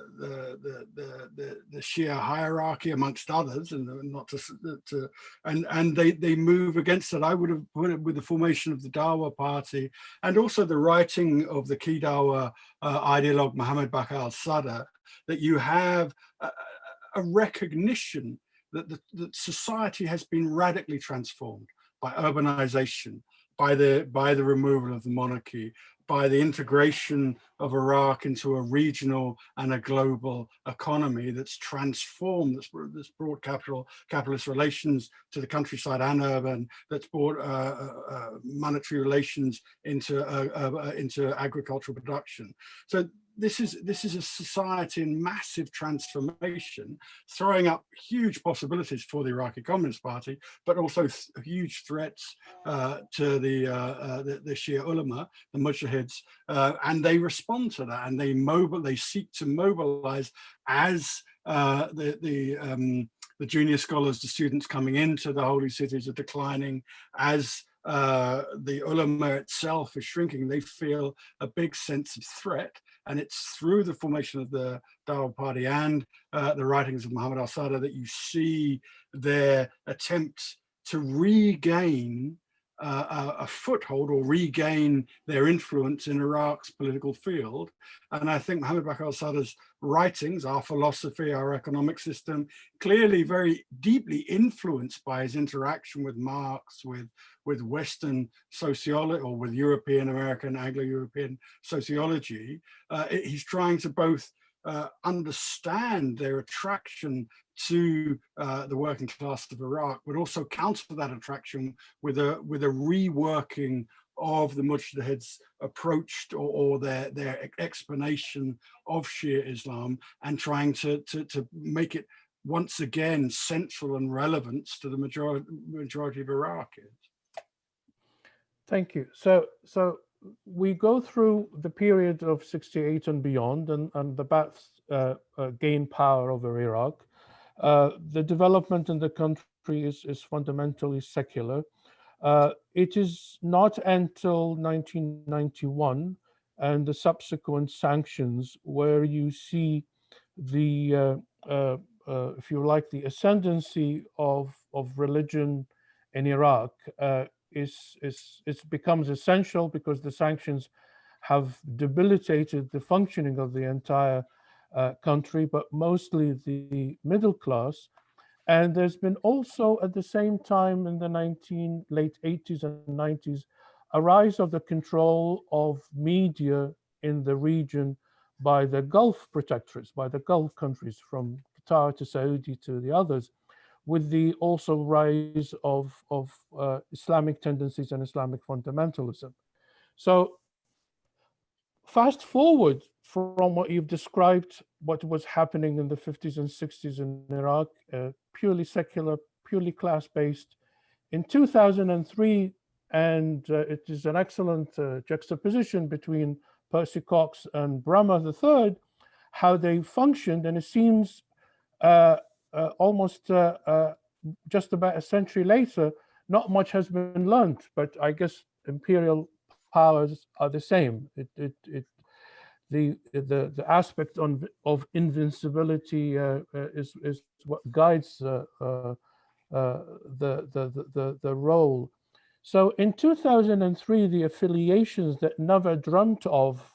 Shia hierarchy, amongst others, and not to and they move against it. I would have put it with the formation of the Dawa party, and also the writing of the key Dawa ideologue Mohammed Bakr al-Sadr, that you have a recognition that society has been radically transformed by urbanization, by the removal of the monarchy, by the integration of Iraq into a regional and a global economy that's transformed, that's brought capitalist relations to the countryside and urban, that's brought monetary relations into agricultural production. So this is a society in massive transformation, throwing up huge possibilities for the Iraqi Communist Party, but also huge threats to the Shia ulama, the mujtahids, and they respond to that, and they seek to mobilize as the junior scholars, the students coming into the holy cities are declining, as the ulama itself is shrinking. They feel a big sense of threat. And it's through the formation of the Dawa party and the writings of Mohammed al-Sadr that you see their attempts to regain a foothold or regain their influence in Iraq's political field. And I think Mohammed Bakr al-Sadr's writings, our philosophy, our economic system, clearly very deeply influenced by his interaction with Marx, with Western sociology, or with European, American, Anglo-European sociology. He's trying to both understand their attraction to the working class of Iraq, but also counter that attraction with a reworking of the Mujtahid's approach or their explanation of Shia Islam, and trying to make it once again central and relevant to the majority of Iraqis? Thank you. So we go through the period of 68 and beyond, and the Ba'ath gain power over Iraq. The development in the country is fundamentally secular. It is not until 1991 and the subsequent sanctions where you see the, if you like, the ascendancy of religion in Iraq. It becomes essential because the sanctions have debilitated the functioning of the entire country, but mostly the middle class. And there's been also at the same time in the late 80s and 90s, a rise of the control of media in the region by the Gulf protectorates, by the Gulf countries, from Qatar to Saudi to the others, with the also rise of Islamic tendencies and Islamic fundamentalism. So fast forward from what you've described, what was happening in the 50s and 60s in Iraq, purely secular, purely class-based. In 2003, and it is an excellent juxtaposition between Percy Cox and Brahma III, how they functioned, and it seems almost just about a century later, not much has been learned, but I guess imperial powers are the same. The aspect of invincibility is what guides the role. So in 2003, the affiliations that never dreamt of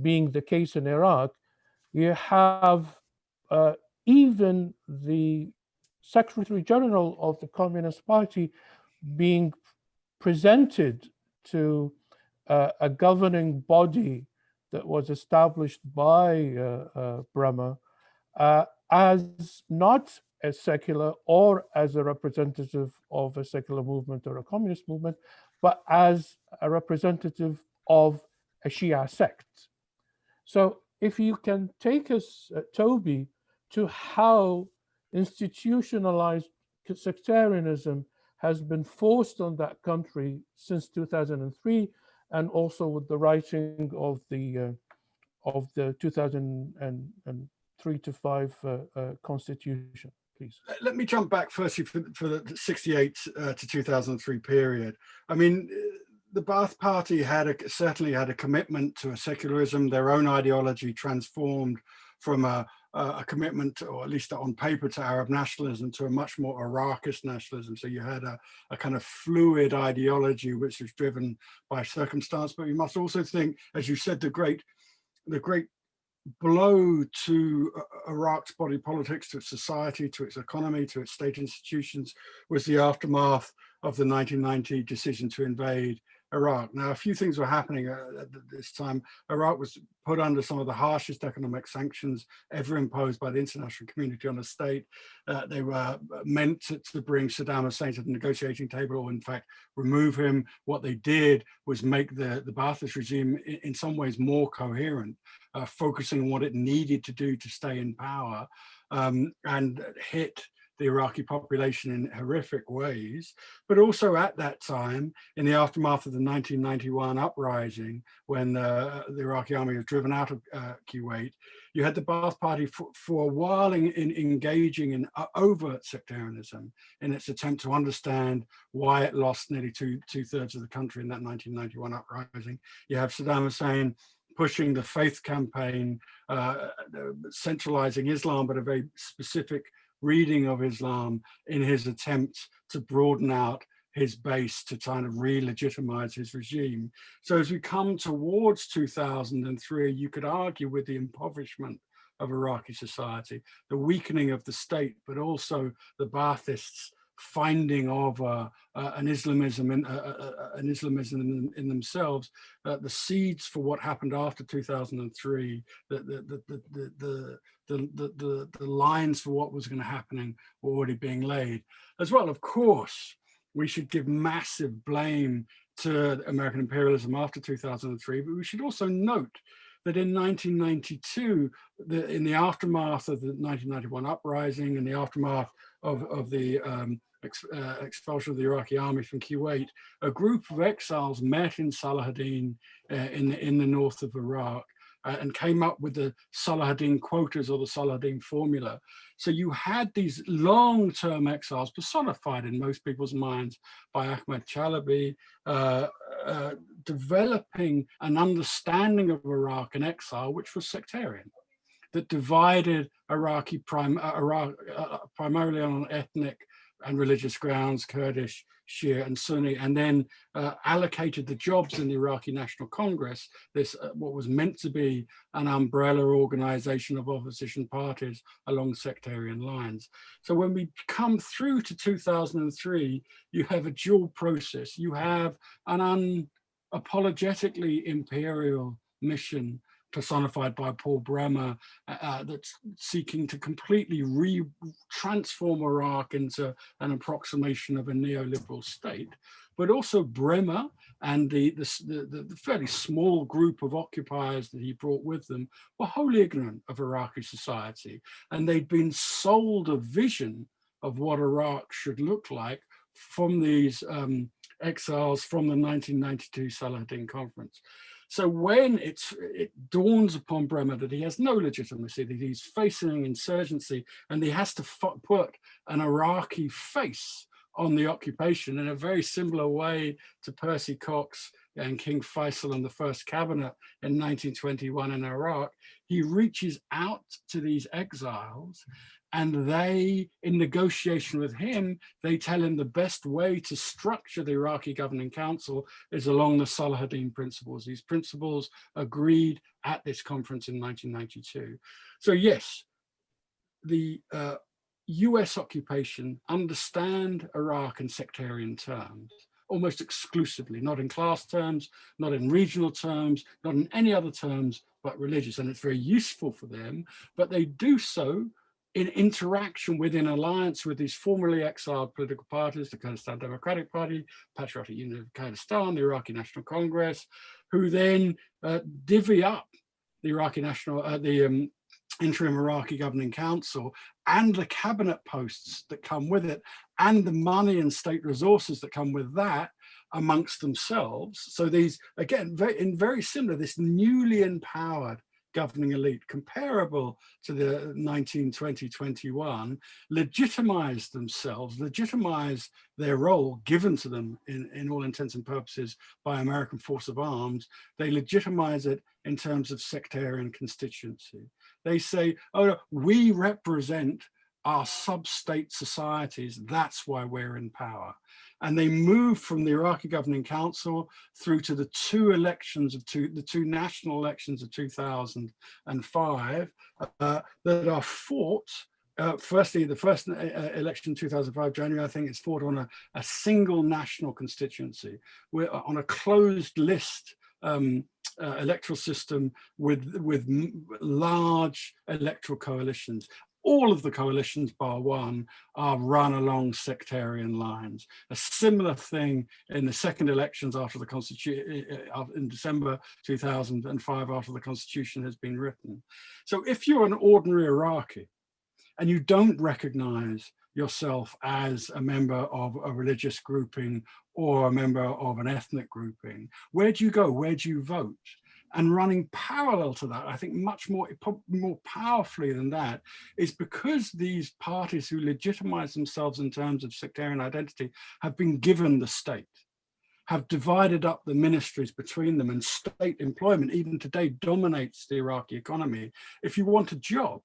being the case in Iraq, you have even the Secretary General of the Communist Party being presented to a governing body that was established by Brahma as not as secular or as a representative of a secular movement or a communist movement, but as a representative of a Shia sect. So if you can take us, Toby, to how institutionalized sectarianism has been forced on that country since 2003, and also with the writing of the 2003 to 5 Constitution, please. Let me jump back firstly for the 68 to 2003 period. I mean, the Ba'ath Party certainly had a commitment to a secularism, their own ideology transformed from a commitment, or at least on paper, to Arab nationalism to a much more Iraqist nationalism. So you had a kind of fluid ideology which was driven by circumstance. But you must also think, as you said, the great blow to Iraq's body politics, to its society, to its economy, to its state institutions, was the aftermath of the 1990 decision to invade Iraq. Now, a few things were happening at this time. Iraq was put under some of the harshest economic sanctions ever imposed by the international community on a state. They were meant to bring Saddam Hussein to the negotiating table, or in fact, remove him. What they did was make the Ba'athist regime in some ways more coherent, focusing on what it needed to do to stay in power, and hit the Iraqi population in horrific ways. But also at that time, in the aftermath of the 1991 uprising, when the Iraqi army was driven out of Kuwait, you had the Ba'ath Party for a while engaging in overt sectarianism in its attempt to understand why it lost nearly two-thirds of the country in that 1991 uprising. You have Saddam Hussein pushing the faith campaign, centralizing Islam, but a very specific reading of Islam in his attempt to broaden out his base to kind of re-legitimize his regime. So as we come towards 2003, you could argue with the impoverishment of Iraqi society, the weakening of the state, but also the Baathists finding of an Islamism in themselves, the seeds for what happened after 2003, the lines for what was going to happen were already being laid. As well, of course, we should give massive blame to American imperialism after 2003, but we should also note that in 1992, in the aftermath of the 1991 uprising and the aftermath of the expulsion of the Iraqi army from Kuwait, a group of exiles met in Salahadin in the north of Iraq and came up with the Salahadin quotas or the Salahadin formula. So you had these long-term exiles personified in most people's minds by Ahmed Chalabi, developing an understanding of Iraq and exile, which was sectarian, that divided Iraq primarily on ethnic and religious grounds, Kurdish, Shia and Sunni, and then allocated the jobs in the Iraqi National Congress, this what was meant to be an umbrella organization of opposition parties along sectarian lines. So when we come through to 2003, you have a dual process. You have an unapologetically imperial mission personified by Paul Bremer, that's seeking to completely transform Iraq into an approximation of a neoliberal state. But also Bremer and the fairly small group of occupiers that he brought with them were wholly ignorant of Iraqi society. And they'd been sold a vision of what Iraq should look like from these exiles from the 1992 Salahadin conference. So when it dawns upon Bremer that he has no legitimacy, that he's facing insurgency, and he has to put an Iraqi face on the occupation in a very similar way to Percy Cox and King Faisal and the first cabinet in 1921 in Iraq, he reaches out to these exiles, and they, in negotiation with him, they tell him the best way to structure the Iraqi Governing Council is along the Salahadin principles. These principles agreed at this conference in 1992. So yes, the US occupation understand Iraq in sectarian terms, almost exclusively, not in class terms, not in regional terms, not in any other terms, but religious. And it's very useful for them, but they do so in interaction within alliance with these formerly exiled political parties, the Kurdistan Democratic Party, Patriotic Union of Kurdistan, the Iraqi National Congress, who then divvy up the Iraqi interim Iraqi Governing Council and the cabinet posts that come with it and the money and state resources that come with that amongst themselves. So these, again, very similar, this newly empowered governing elite, comparable to the 1920-21, legitimize themselves, legitimize their role given to them in all intents and purposes by American force of arms. They legitimize it in terms of sectarian constituency. They say, oh, we represent our sub-state societies, that's why we're in power. And they move from the Iraqi Governing Council through to the two national elections of 2005 that are fought. Firstly, the first election in 2005, January, I think it's fought on a single national constituency. We're on a closed list electoral system with large electoral coalitions. All of the coalitions, bar one, are run along sectarian lines. A similar thing in the second elections after the Constitution, in December 2005, after the Constitution has been written. So if you're an ordinary Iraqi and you don't recognize yourself as a member of a religious grouping or a member of an ethnic grouping, where do you go? Where do you vote? And running parallel to that, I think much more powerfully than that, is because these parties who legitimize themselves in terms of sectarian identity have been given the state, have divided up the ministries between them, and state employment, even today, dominates the Iraqi economy. If you want a job,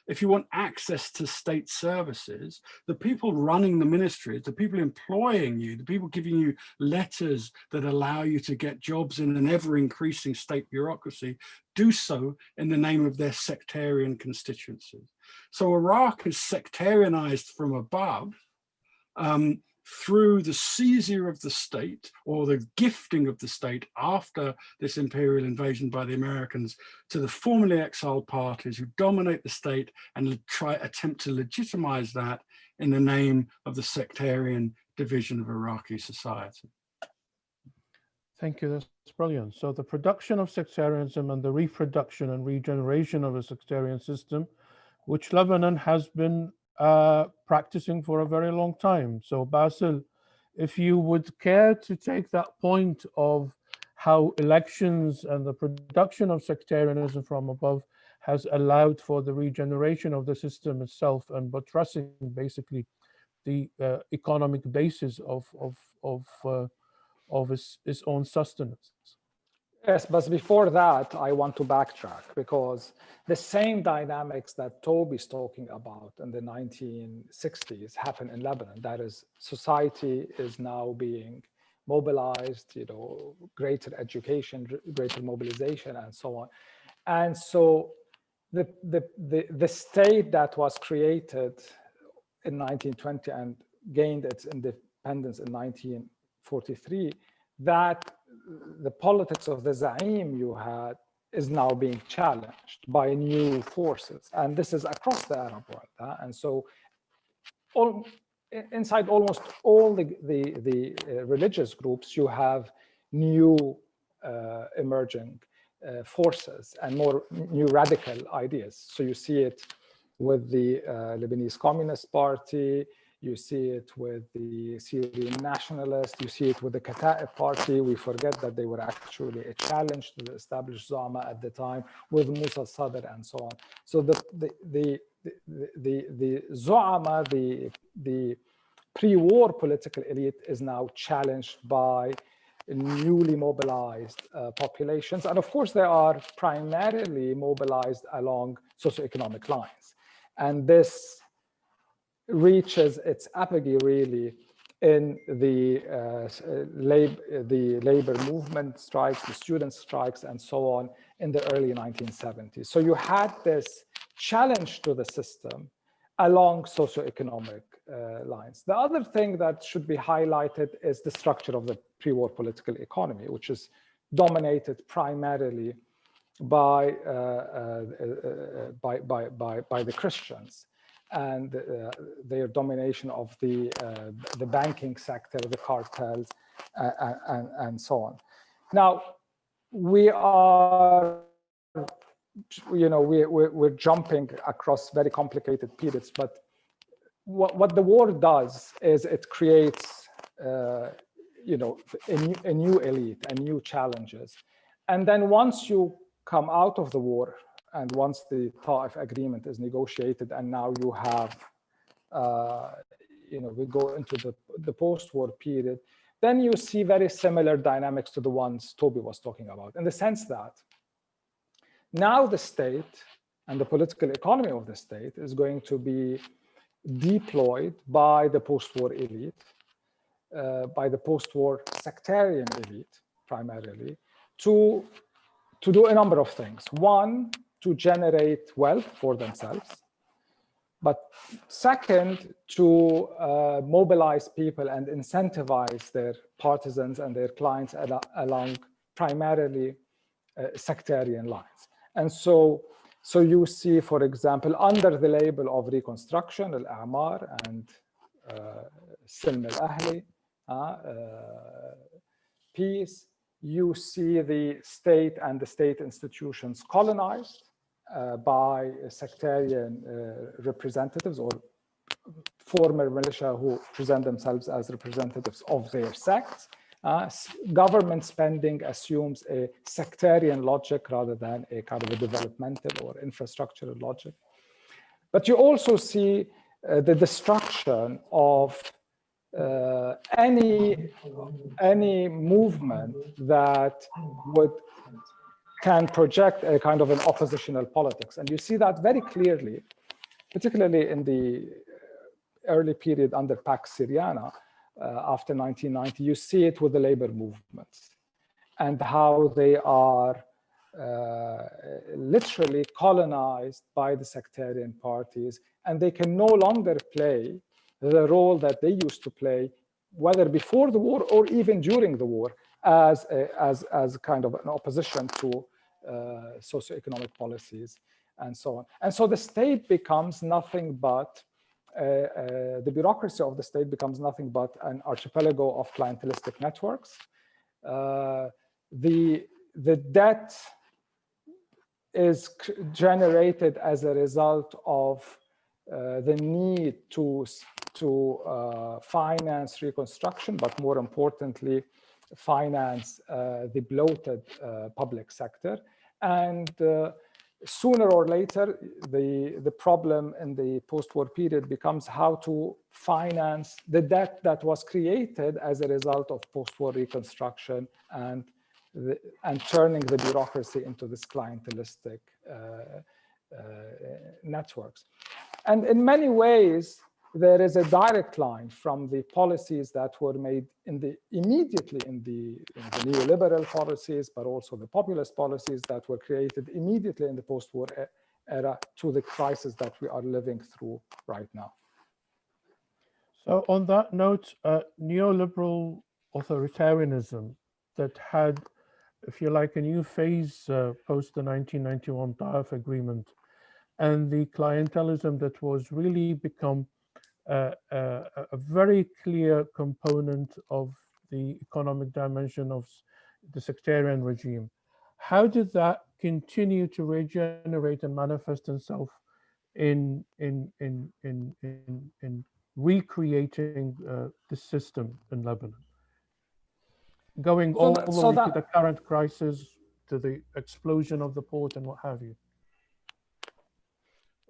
if you want access to state services, the people running the ministries, the people employing you, the people giving you letters that allow you to get jobs in an ever-increasing state bureaucracy, do so in the name of their sectarian constituencies. So Iraq is sectarianized from above, through the seizure of the state or the gifting of the state after this imperial invasion by the Americans to the formerly exiled parties who dominate the state and attempt to legitimize that in the name of the sectarian division of Iraqi society. Thank you. That's brilliant. So the production of sectarianism and the reproduction and regeneration of a sectarian system, which Lebanon has been practicing for a very long time. So Bassel, if you would care to take that point of how elections and the production of sectarianism from above has allowed for the regeneration of the system itself and buttressing basically the economic basis of its own sustenance. Yes, but before that, I want to backtrack because the same dynamics that Toby's talking about in the 1960s happen in Lebanon. That is, society is now being mobilized, greater education, greater mobilization, and so on. And so the state that was created in 1920 and gained its independence in 1943, that the politics of the Zaim you had is now being challenged by new forces. And this is across the Arab world. And so inside almost all the religious groups, you have new emerging forces and more new radical ideas. So you see it with the Lebanese Communist Party, you see it with the Syrian nationalists, you see it with the Kataib Party. We forget that they were actually a challenge to the established Zama at the time, with Musa Sadr and so on. So the Zama, the pre-war political elite is now challenged by newly mobilized populations. And of course, they are primarily mobilized along socioeconomic lines. And this reaches its apogee really in the labor movement strikes, the student strikes, and so on in the early 1970s. So you had this challenge to the system along socioeconomic lines. The other thing that should be highlighted is the structure of the pre-war political economy, which is dominated primarily by the Christians and their domination of the banking sector, the cartels, and so on. Now, we are, we're jumping across very complicated periods, but what the war does is it creates, a new elite and new challenges. And then once you come out of the war, and once the Ta'if agreement is negotiated, and now you have, we go into the post-war period, then you see very similar dynamics to the ones Toby was talking about, in the sense that now the state and the political economy of the state is going to be deployed by the post-war elite, by the post-war sectarian elite, primarily, to do a number of things. One, to generate wealth for themselves. But second, to mobilize people and incentivize their partisans and their clients along primarily sectarian lines. And so you see, for example, under the label of reconstruction, al-a'mar and silm al-ahli, peace, you see the state and the state institutions colonized by sectarian representatives or former militia who present themselves as representatives of their sects. Government spending assumes a sectarian logic rather than a kind of a developmental or infrastructural logic. But you also see the destruction of any movement that can project a kind of an oppositional politics. And you see that very clearly, particularly in the early period under Pax Syriana, after 1990, you see it with the labor movements and how they are literally colonized by the sectarian parties, and they can no longer play the role that they used to play, whether before the war or even during the war, as kind of an opposition to socioeconomic policies and so on. And so the state becomes nothing but, the bureaucracy of the state becomes nothing but an archipelago of clientelistic networks The debt is generated as a result of the need to finance reconstruction, but more importantly, finance the bloated public sector. And sooner or later, the problem in the post-war period becomes how to finance the debt that was created as a result of post-war reconstruction and turning the bureaucracy into this clientelistic networks. And in many ways, there is a direct line from the policies that were made immediately in the neoliberal policies, but also the populist policies that were created immediately in the post-war era to the crisis that we are living through right now. So on that note, neoliberal authoritarianism that had, if you like, a new phase post the 1991 Taif Agreement, and the clientelism that was really become a very clear component of the economic dimension of the sectarian regime. How did that continue to regenerate and manifest itself in recreating the system in Lebanon, going all the way to the current crisis, to the explosion of the port and what have you?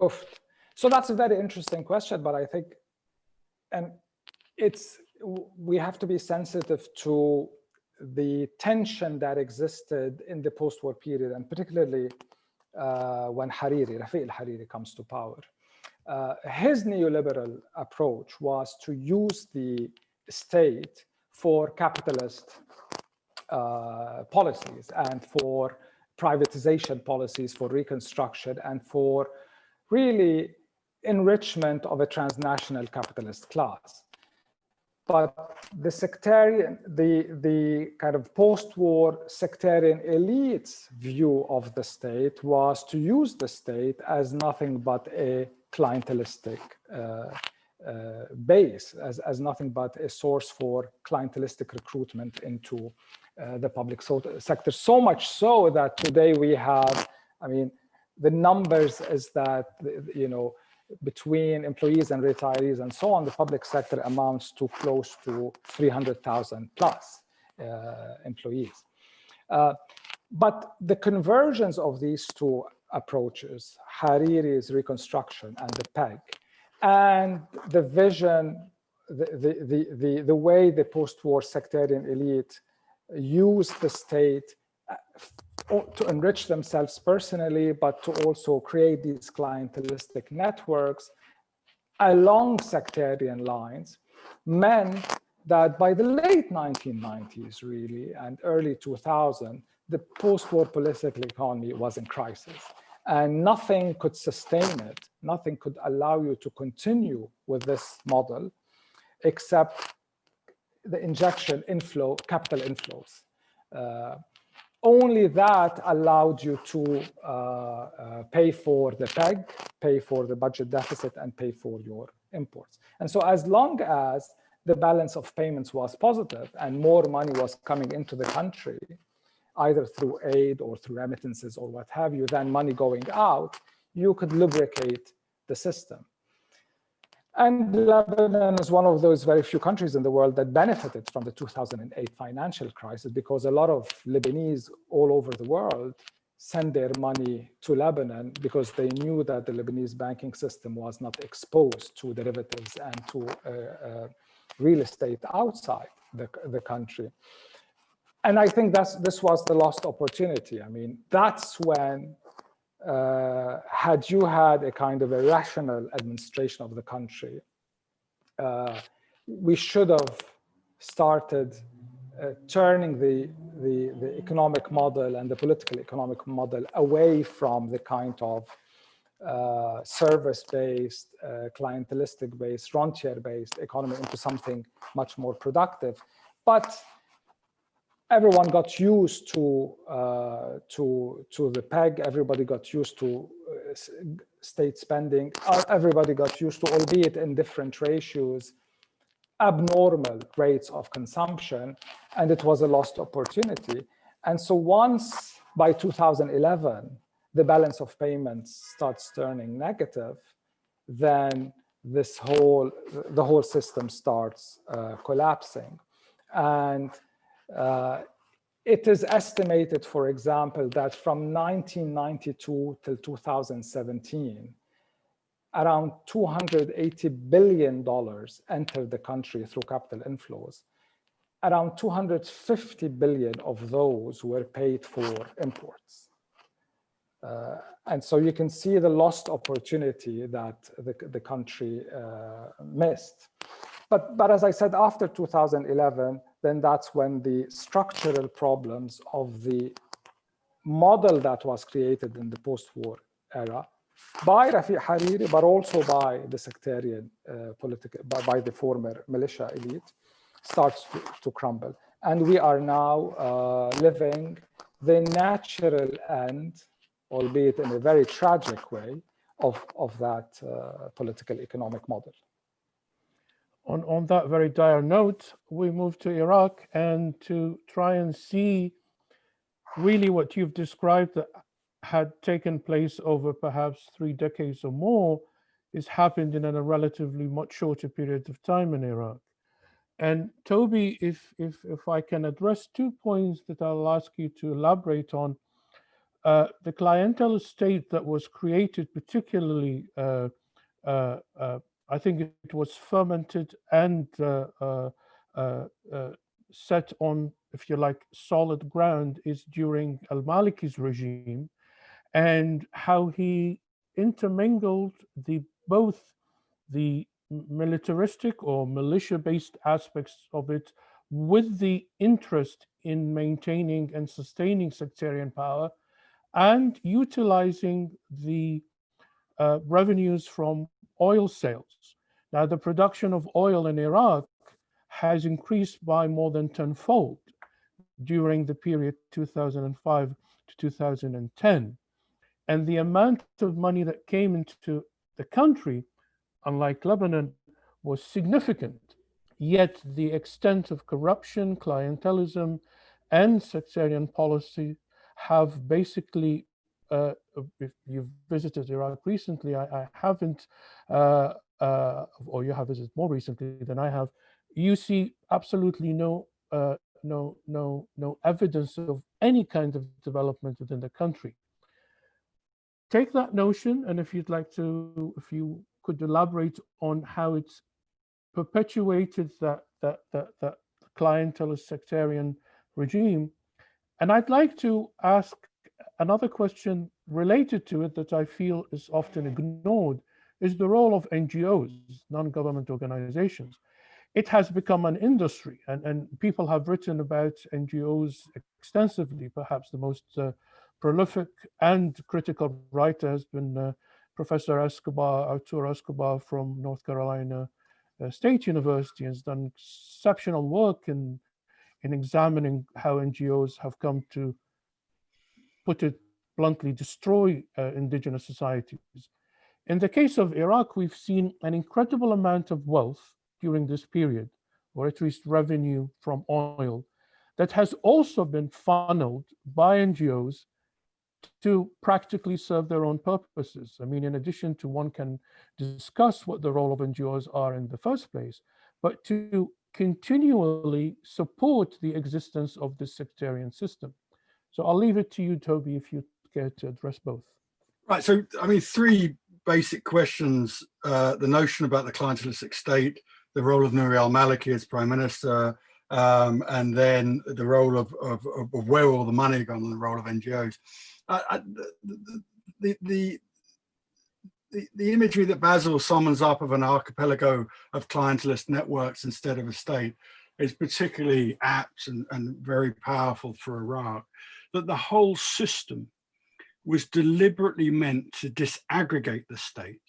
Oof. So that's a very interesting question, but I think, and we have to be sensitive to the tension that existed in the post-war period, and particularly when Rafiq al-Hariri comes to power. His neoliberal approach was to use the state for capitalist policies and for privatization policies, for reconstruction, and for really enrichment of a transnational capitalist class. But the sectarian, the kind of post-war sectarian elite's view of the state was to use the state as nothing but a clientelistic base, as nothing but a source for clientelistic recruitment into the public sector. So much so that today we have, I mean, the numbers is that, you know, between employees and retirees and so on, the public sector amounts to close to 300,000 plus employees. But the convergence of these two approaches, Hariri's reconstruction and the PEG, and the vision, the way the post-war sectarian elite used the state to enrich themselves personally, but to also create these clientelistic networks along sectarian lines, meant that by the late 1990s, really, and early 2000, the post-war political economy was in crisis. And nothing could sustain it, nothing could allow you to continue with this model, except the injection capital inflows. Only that allowed you to pay for the PEG, pay for the budget deficit, and pay for your imports. And so as long as the balance of payments was positive and more money was coming into the country, either through aid or through remittances or what have you, than money going out, you could lubricate the system. And Lebanon is one of those very few countries in the world that benefited from the 2008 financial crisis, because a lot of Lebanese all over the world sent their money to Lebanon because they knew that the Lebanese banking system was not exposed to derivatives and to real estate outside the country. And I think this was the lost opportunity. I mean, that's when, had you had a kind of a rational administration of the country, we should have started turning the economic model and the political economic model away from the kind of service-based, clientelistic-based, frontier-based economy into something much more productive. But everyone got used to the PEG. Everybody got used to state spending. Everybody got used to, albeit in different ratios, abnormal rates of consumption, and it was a lost opportunity. And so once by 2011, the balance of payments starts turning negative, then the whole system starts collapsing. And it is estimated, for example, that from 1992 till 2017, around $280 billion entered the country through capital inflows. Around 250 billion of those were paid for imports. And so you can see the lost opportunity that the country missed. But as I said, after 2011, then that's when the structural problems of the model that was created in the post-war era by Rafiq Hariri, but also by the sectarian by the former militia elite, starts to crumble. And we are now living the natural end, albeit in a very tragic way, of that political economic model. On that very dire note, we move to Iraq and to try and see really what you've described that had taken place over perhaps 3 decades or more is happened in a relatively much shorter period of time in Iraq. And Toby, if I can address 2 points that I'll ask you to elaborate on. The clientele state that was created, particularly, I think it was fermented and set on, if you like, solid ground, is during al-Maliki's regime, and how he intermingled both the militaristic or militia-based aspects of it with the interest in maintaining and sustaining sectarian power, and utilizing the revenues from oil sales. Now, the production of oil in Iraq has increased by more than tenfold during the period 2005 to 2010. And the amount of money that came into the country, unlike Lebanon, was significant. Yet the extent of corruption, clientelism, and sectarian policy have basically, if you've visited Iraq recently, I haven't, or you have visited more recently than I have, you see absolutely no evidence of any kind of development within the country. Take that notion, and if you'd like to, if you could elaborate on how it's perpetuated that clientelist sectarian regime. And I'd like to ask another question related to it that I feel is often ignored, is the role of NGOs, non-government organizations. It has become an industry, and people have written about NGOs extensively. Perhaps the most prolific and critical writer has been Professor Arturo Escobar from North Carolina State University, has done exceptional work in examining how NGOs have come to, put it bluntly, destroy indigenous societies. In the case of Iraq, we've seen an incredible amount of wealth during this period, or at least revenue from oil, that has also been funneled by NGOs to practically serve their own purposes. I mean, in addition to, one can discuss what the role of NGOs are in the first place, but to continually support the existence of this sectarian system. So I'll leave it to you, Toby, if you care to address both. Right, so I mean, 3 basic questions. The notion about the clientelistic state, the role of Nouri al-Maliki as prime minister, and then the role of where all the money gone, and the role of NGOs. The imagery that Bassel summons up of an archipelago of clientelist networks instead of a state is particularly apt and very powerful for Iraq. That the whole system was deliberately meant to disaggregate the state,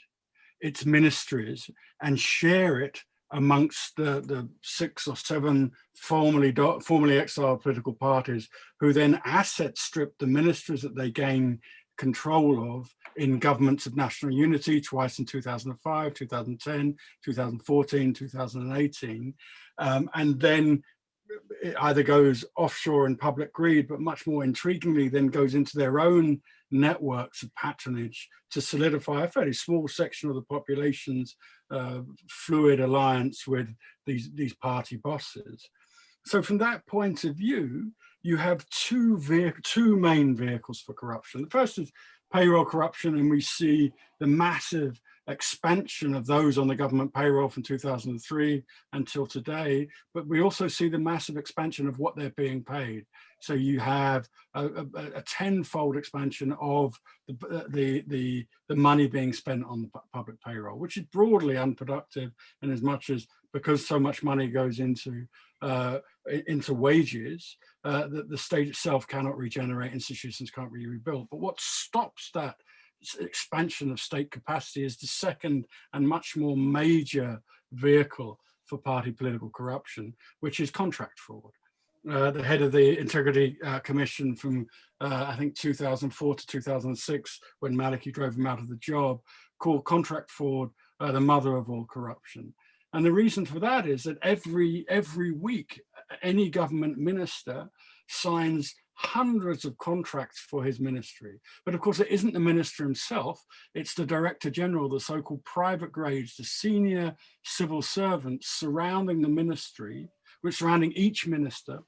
its ministries, and share it amongst the 6 or 7 formerly exiled political parties, who then asset stripped the ministries that they gain control of in governments of national unity, twice in 2005, 2010, 2014, 2018. And then it either goes offshore in public greed, but much more intriguingly then goes into their own networks of patronage to solidify a fairly small section of the population's fluid alliance with these party bosses. So from that point of view, you have two main vehicles for corruption. The first is payroll corruption, and we see the massive expansion of those on the government payroll from 2003 until today, but we also see the massive expansion of what they're being paid. So you have a tenfold expansion of the money being spent on the public payroll, which is broadly unproductive in as much as, because so much money goes into wages, that the state itself cannot regenerate, institutions can't be rebuilt. But what stops that expansion of state capacity is the second and much more major vehicle for party political corruption, which is contract fraud. The head of the Integrity Commission from, I think, 2004 to 2006, when Maliki drove him out of the job, called contract fraud the mother of all corruption. And the reason for that is that every week, any government minister signs hundreds of contracts for his ministry. But of course, it isn't the minister himself, it's the director general, the so-called private grades, the senior civil servants surrounding the ministry, which surrounding each minister,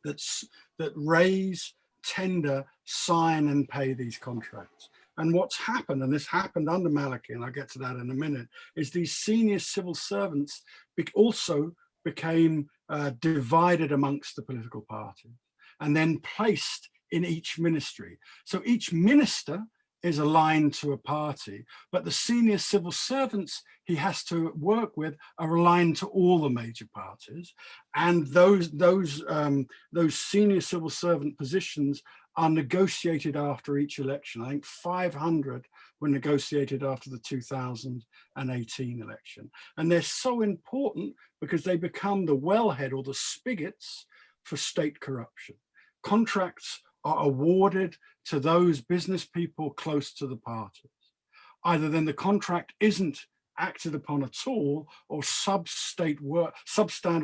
that raise, tender, sign and pay these contracts. And what's happened, and this happened under Maliki, and I'll get to that in a minute, is these senior civil servants also became divided amongst the political parties and then placed in each ministry. So each minister is aligned to a party, but the senior civil servants he has to work with are aligned to all the major parties. And those senior civil servant positions are negotiated after each election. I think 500 were negotiated after the 2018 election. And they're so important because they become the wellhead or the spigots for state corruption. Contracts are awarded to those business people close to the parties. Either then the contract isn't acted upon at all, or substandard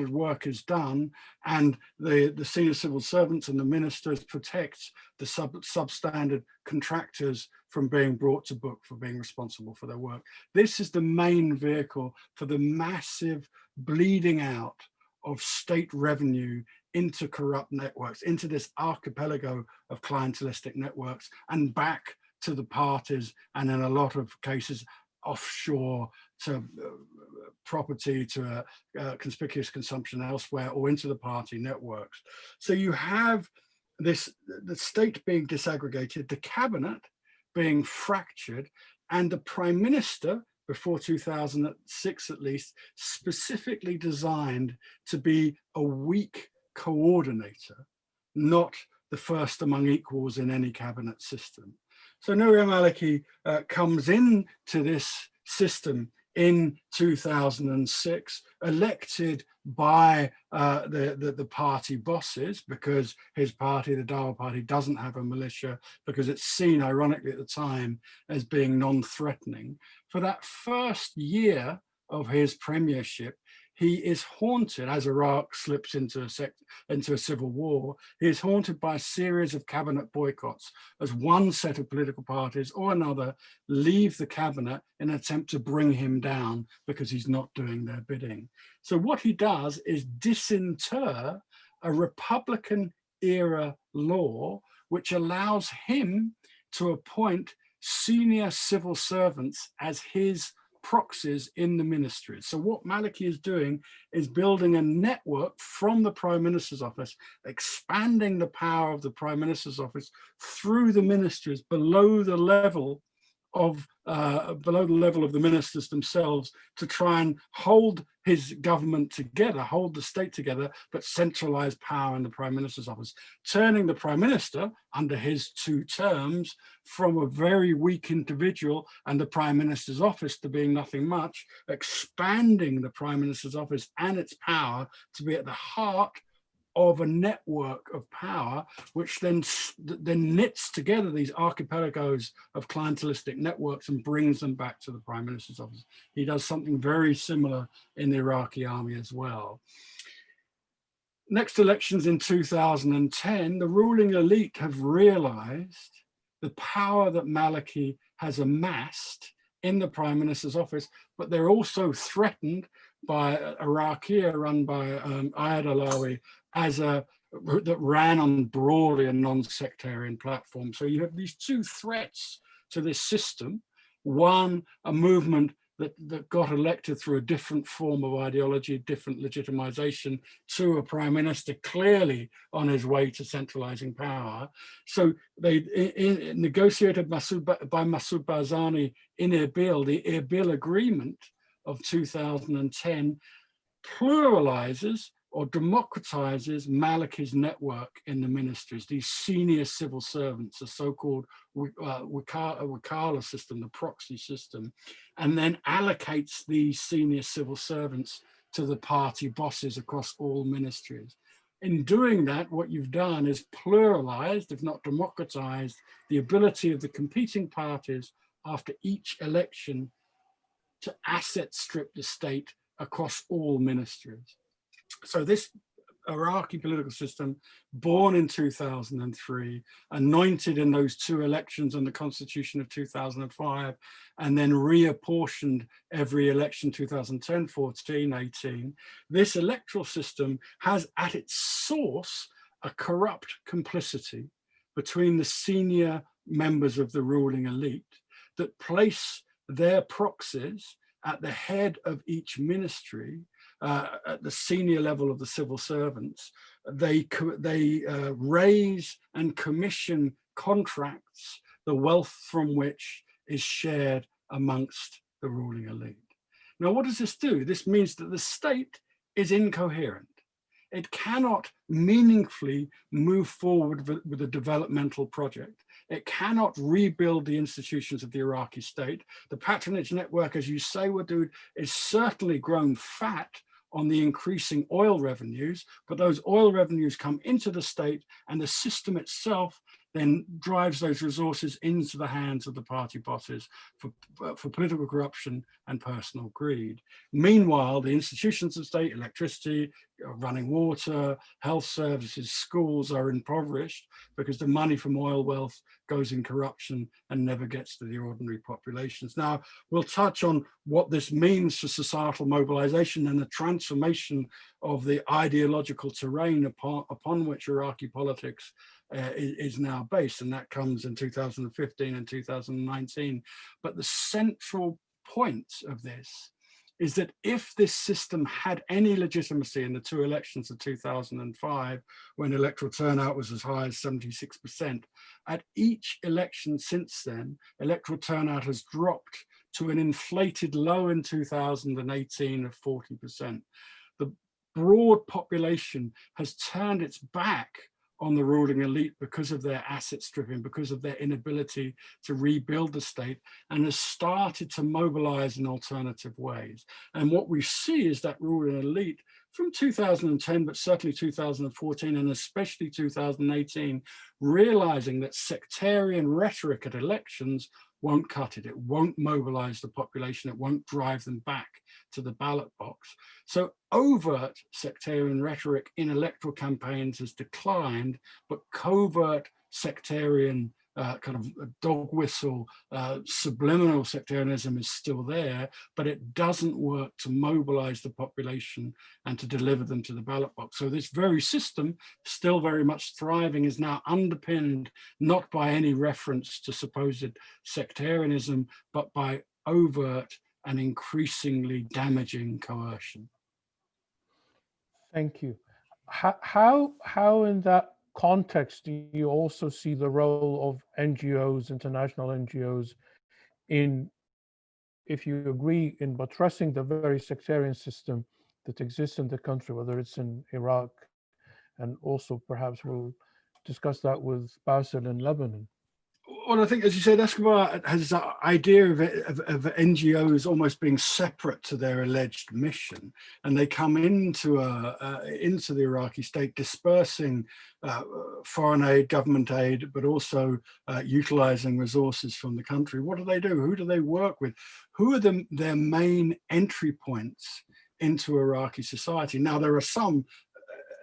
work is done, and the senior civil servants and the ministers protect the substandard contractors from being brought to book for being responsible for their work. This is the main vehicle for the massive bleeding out of state revenue into corrupt networks, into this archipelago of clientelistic networks, and back to the parties, and in a lot of cases offshore to property, to conspicuous consumption elsewhere, or into the party networks. So you have the state being disaggregated, the cabinet being fractured, and the prime minister, before 2006 at least, specifically designed to be a weak coordinator, not the first among equals in any cabinet system. So Nouri al-Maliki comes into this system in 2006, elected by the party bosses, because his party, the Dawa Party, doesn't have a militia, because it's seen, ironically at the time, as being non-threatening. For that first year of his premiership, he is haunted, as Iraq slips into a civil war, he is haunted by a series of cabinet boycotts as one set of political parties or another leave the cabinet in an attempt to bring him down because he's not doing their bidding. So what he does is disinter a Republican era law which allows him to appoint senior civil servants as his proxies in the ministries. So what Maliki is doing is building a network from the Prime Minister's office, expanding the power of the Prime Minister's office through the ministries below the level of the ministers themselves, to try and hold his government together, hold the state together, but centralize power in the Prime Minister's office, turning the Prime Minister under his 2 terms from a very weak individual and the Prime Minister's office to being nothing much, expanding the Prime Minister's office and its power to be at the heart of a network of power, which then knits together these archipelagos of clientelistic networks and brings them back to the prime minister's office. He does something very similar in the Iraqi army as well. Next elections in 2010, the ruling elite have realized the power that Maliki has amassed in the prime minister's office, but they're also threatened by Iraqi run by Ayad Alawi that ran on broadly a non-sectarian platform. So you have these two threats to this system. One, a movement that got elected through a different form of ideology, different legitimization, to a prime minister clearly on his way to centralizing power. So they negotiated by Masoud Barzani in Erbil, the Erbil Agreement of 2010 pluralizes or democratizes Maliki's network in the ministries, these senior civil servants, the so-called Wakala system, the proxy system, and then allocates these senior civil servants to the party bosses across all ministries. In doing that, what you've done is pluralized, if not democratized, the ability of the competing parties after each election to asset strip the state across all ministries. So this Iraqi political system, born in 2003, anointed in those two elections and the constitution of 2005, and then reapportioned every election 2010, 14, 18. This electoral system has at its source a corrupt complicity between the senior members of the ruling elite that place their proxies at the head of each ministry, at the senior level of the civil servants. They raise and commission contracts, the wealth from which is shared amongst the ruling elite. Now, what does this do? This means that the state is incoherent. It cannot meaningfully move forward with a developmental project. It cannot rebuild the institutions of the Iraqi state. The patronage network, as you say, Wadood, is certainly grown fat on the increasing oil revenues, but those oil revenues come into the state and the system itself then drives those resources into the hands of the party bosses for political corruption and personal greed. Meanwhile, the institutions of state, electricity, running water, health services, schools are impoverished because the money from oil wealth goes in corruption and never gets to the ordinary populations. Now, we'll touch on what this means for societal mobilization and the transformation of the ideological terrain upon which Iraqi politics is now based, and that comes in 2015 and 2019. But the central point of this is that if this system had any legitimacy in the two elections of 2005, when electoral turnout was as high as 76%, at each election since then, electoral turnout has dropped to an inflated low in 2018 of 40%. The broad population has turned its back on the ruling elite because of their asset stripping, because of their inability to rebuild the state, and has started to mobilize in alternative ways. And what we see is that ruling elite from 2010, but certainly 2014, and especially 2018, realizing that sectarian rhetoric at elections won't cut it. It won't mobilize the population. It won't drive them back to the ballot box. So overt sectarian rhetoric in electoral campaigns has declined, but covert sectarian kind of dog whistle, subliminal sectarianism is still there, but it doesn't work to mobilize the population and to deliver them to the ballot box. So this very system, still very much thriving, is now underpinned not by any reference to supposed sectarianism, but by overt and increasingly damaging coercion. Thank you. How in that context do you also see the role of NGOs, international NGOs, in, if you agree, in buttressing the very sectarian system that exists in the country, whether it's in Iraq, and also perhaps we'll discuss that with Bassel in Lebanon? Well, I think, as you said, Escobar has that idea of NGOs almost being separate to their alleged mission, and they come into the Iraqi state, dispersing foreign aid, government aid, but also utilizing resources from the country. What do? Who do they work with? Who are their main entry points into Iraqi society? Now, there are some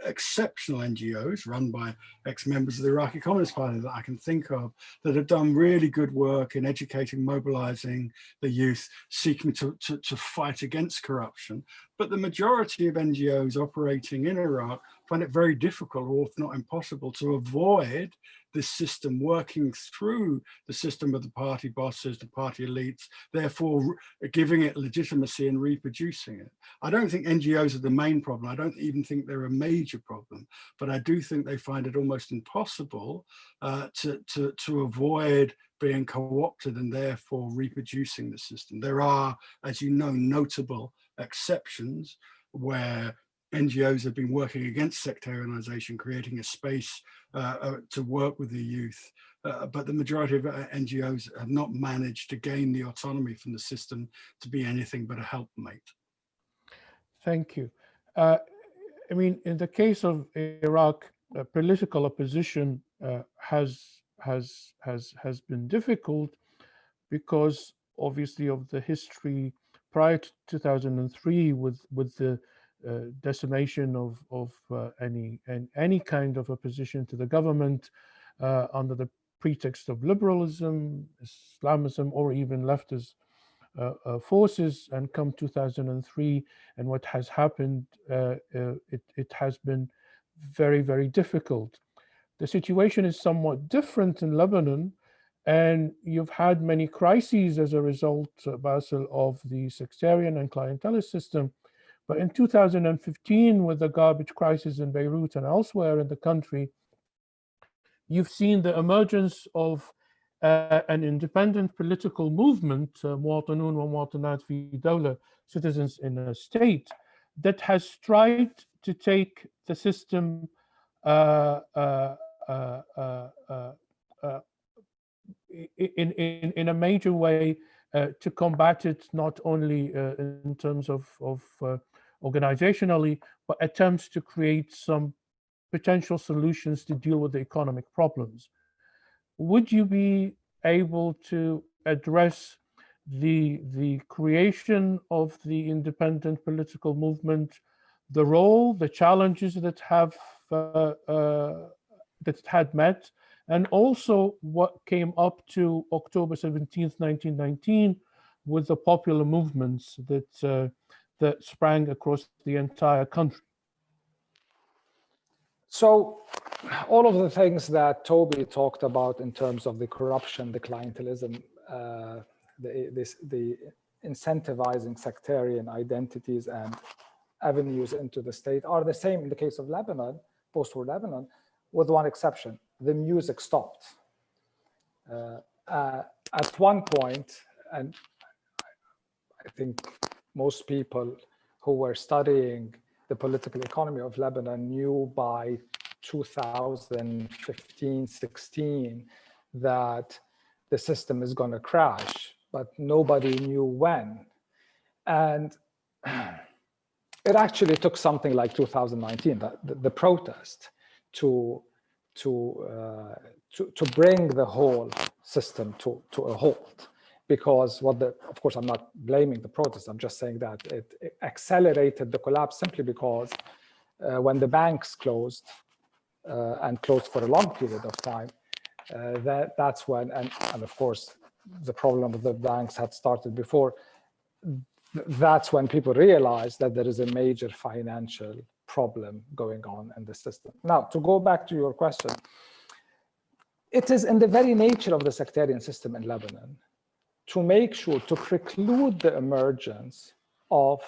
exceptional NGOs run by ex-members of the Iraqi Communist Party that I can think of that have done really good work in educating, mobilizing the youth, seeking to fight against corruption. But the majority of NGOs operating in Iraq find it very difficult, or if not impossible, to avoid this system working through the system of the party bosses, the party elites, therefore giving it legitimacy and reproducing it. I don't think NGOs are the main problem. I don't even think they're a major problem, but I do think they find it almost impossible to avoid being co-opted and therefore reproducing the system. There are, as you know, notable exceptions where NGOs have been working against sectarianization, creating a space to work with the youth. But the majority of NGOs have not managed to gain the autonomy from the system to be anything but a helpmate. Thank you. I mean, in the case of Iraq, political opposition has been difficult because obviously of the history prior to 2003 with the decimation of any kind of opposition to the government under the pretext of liberalism, Islamism, or even leftist forces. And come 2003 and what has happened, it has been very, very difficult. The situation is somewhat different in Lebanon, and you've had many crises as a result, Bassel, of the sectarian and clientelist system. But in 2015, with the garbage crisis in Beirut and elsewhere in the country, you've seen the emergence of an independent political movement, مواطنون ومواطنات في دولة, citizens in a state, that has tried to take the system in a major way to combat it, not only in terms of organizationally, but attempts to create some potential solutions to deal with the economic problems. Would you be able to address the creation of the independent political movement, the role, the challenges that it had met, and also what came up to October 17th, 1919, with the popular movements that sprang across the entire country? So all of the things that Toby talked about in terms of the corruption, the clientelism, the incentivizing sectarian identities and avenues into the state are the same in the case of Lebanon, post-war Lebanon, with one exception: the music stopped. At one point, and I think most people who were studying the political economy of Lebanon knew by 2015, 16 that the system is going to crash, but nobody knew when. And it actually took something like 2019, the protest, to bring the whole system to a halt. Because of course, I'm not blaming the protest. I'm just saying that it accelerated the collapse simply because when the banks closed and closed for a long period of time, that's when, and of course, the problem with the banks had started before. That's when people realized that there is a major financial problem going on in the system. Now, to go back to your question, it is in the very nature of the sectarian system in Lebanon to make sure to preclude the emergence of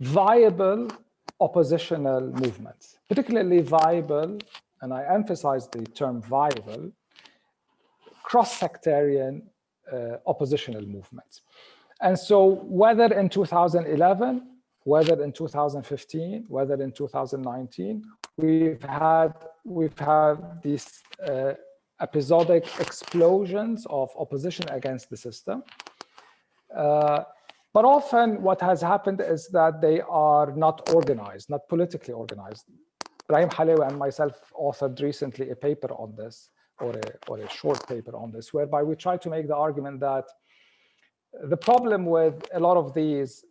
viable oppositional movements, particularly viable, and I emphasize the term viable, cross-sectarian oppositional movements. And so whether in 2011, whether in 2015, whether in 2019, we've had these episodic explosions of opposition against the system. But often what has happened is that they are not organized, not politically organized. Ibrahim Halewi and myself authored recently a paper on this, or a short paper on this, whereby we try to make the argument that the problem with a lot of these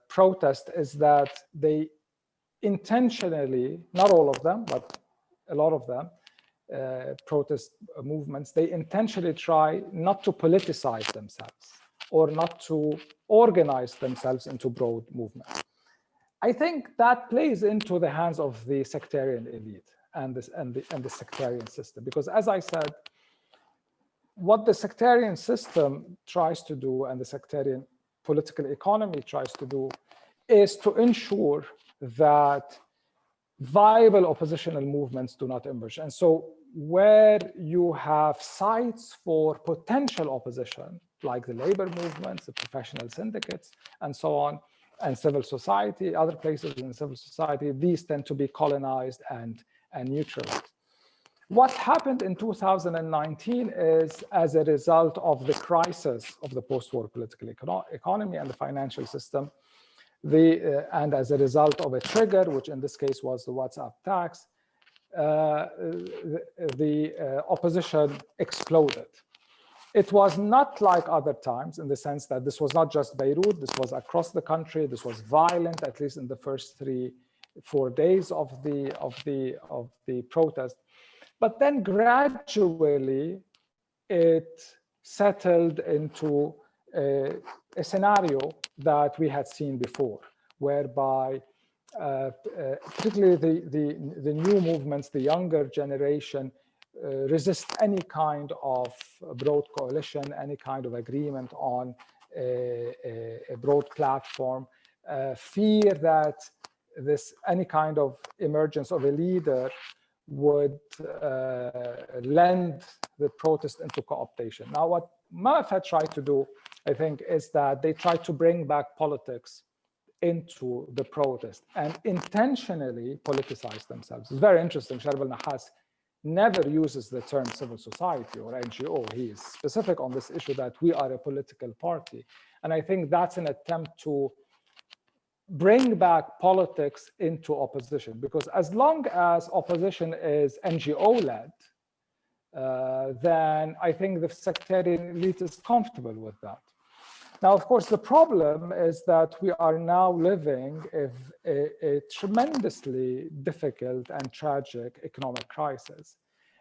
protests is that they intentionally, not all of them, but a lot of them, protest movements, they intentionally try not to politicize themselves or not to organize themselves into broad movements. I think that plays into the hands of the sectarian elite and the sectarian system, because as I said, what the sectarian system tries to do and the sectarian political economy tries to do is to ensure that viable oppositional movements do not emerge. And so where you have sites for potential opposition, like the labor movements, the professional syndicates, and so on, and civil society, other places in civil society, these tend to be colonized and neutralized. What happened in 2019 is, as a result of the crisis of the post-war political economy and the financial system, and as a result of a trigger, which in this case was the WhatsApp tax, the opposition exploded. It was not like other times in the sense that this was not just Beirut, this was across the country, this was violent, at least in the first 3-4 days of the protest. But then gradually it settled into a scenario that we had seen before, whereby particularly the new movements, the younger generation, resist any kind of broad coalition, any kind of agreement on a broad platform, fear that any kind of emergence of a leader would lend the protest into co-optation. Now, what MAF tried to do, I think, is that they tried to bring back politics into the protest and intentionally politicize themselves. It's very interesting. Sharif al-Nahas never uses the term civil society or NGO. He is specific on this issue that we are a political party. And I think that's an attempt to bring back politics into opposition, because as long as opposition is NGO-led, then I think the sectarian elite is comfortable with that. Now, of course, the problem is that we are now living a tremendously difficult and tragic economic crisis.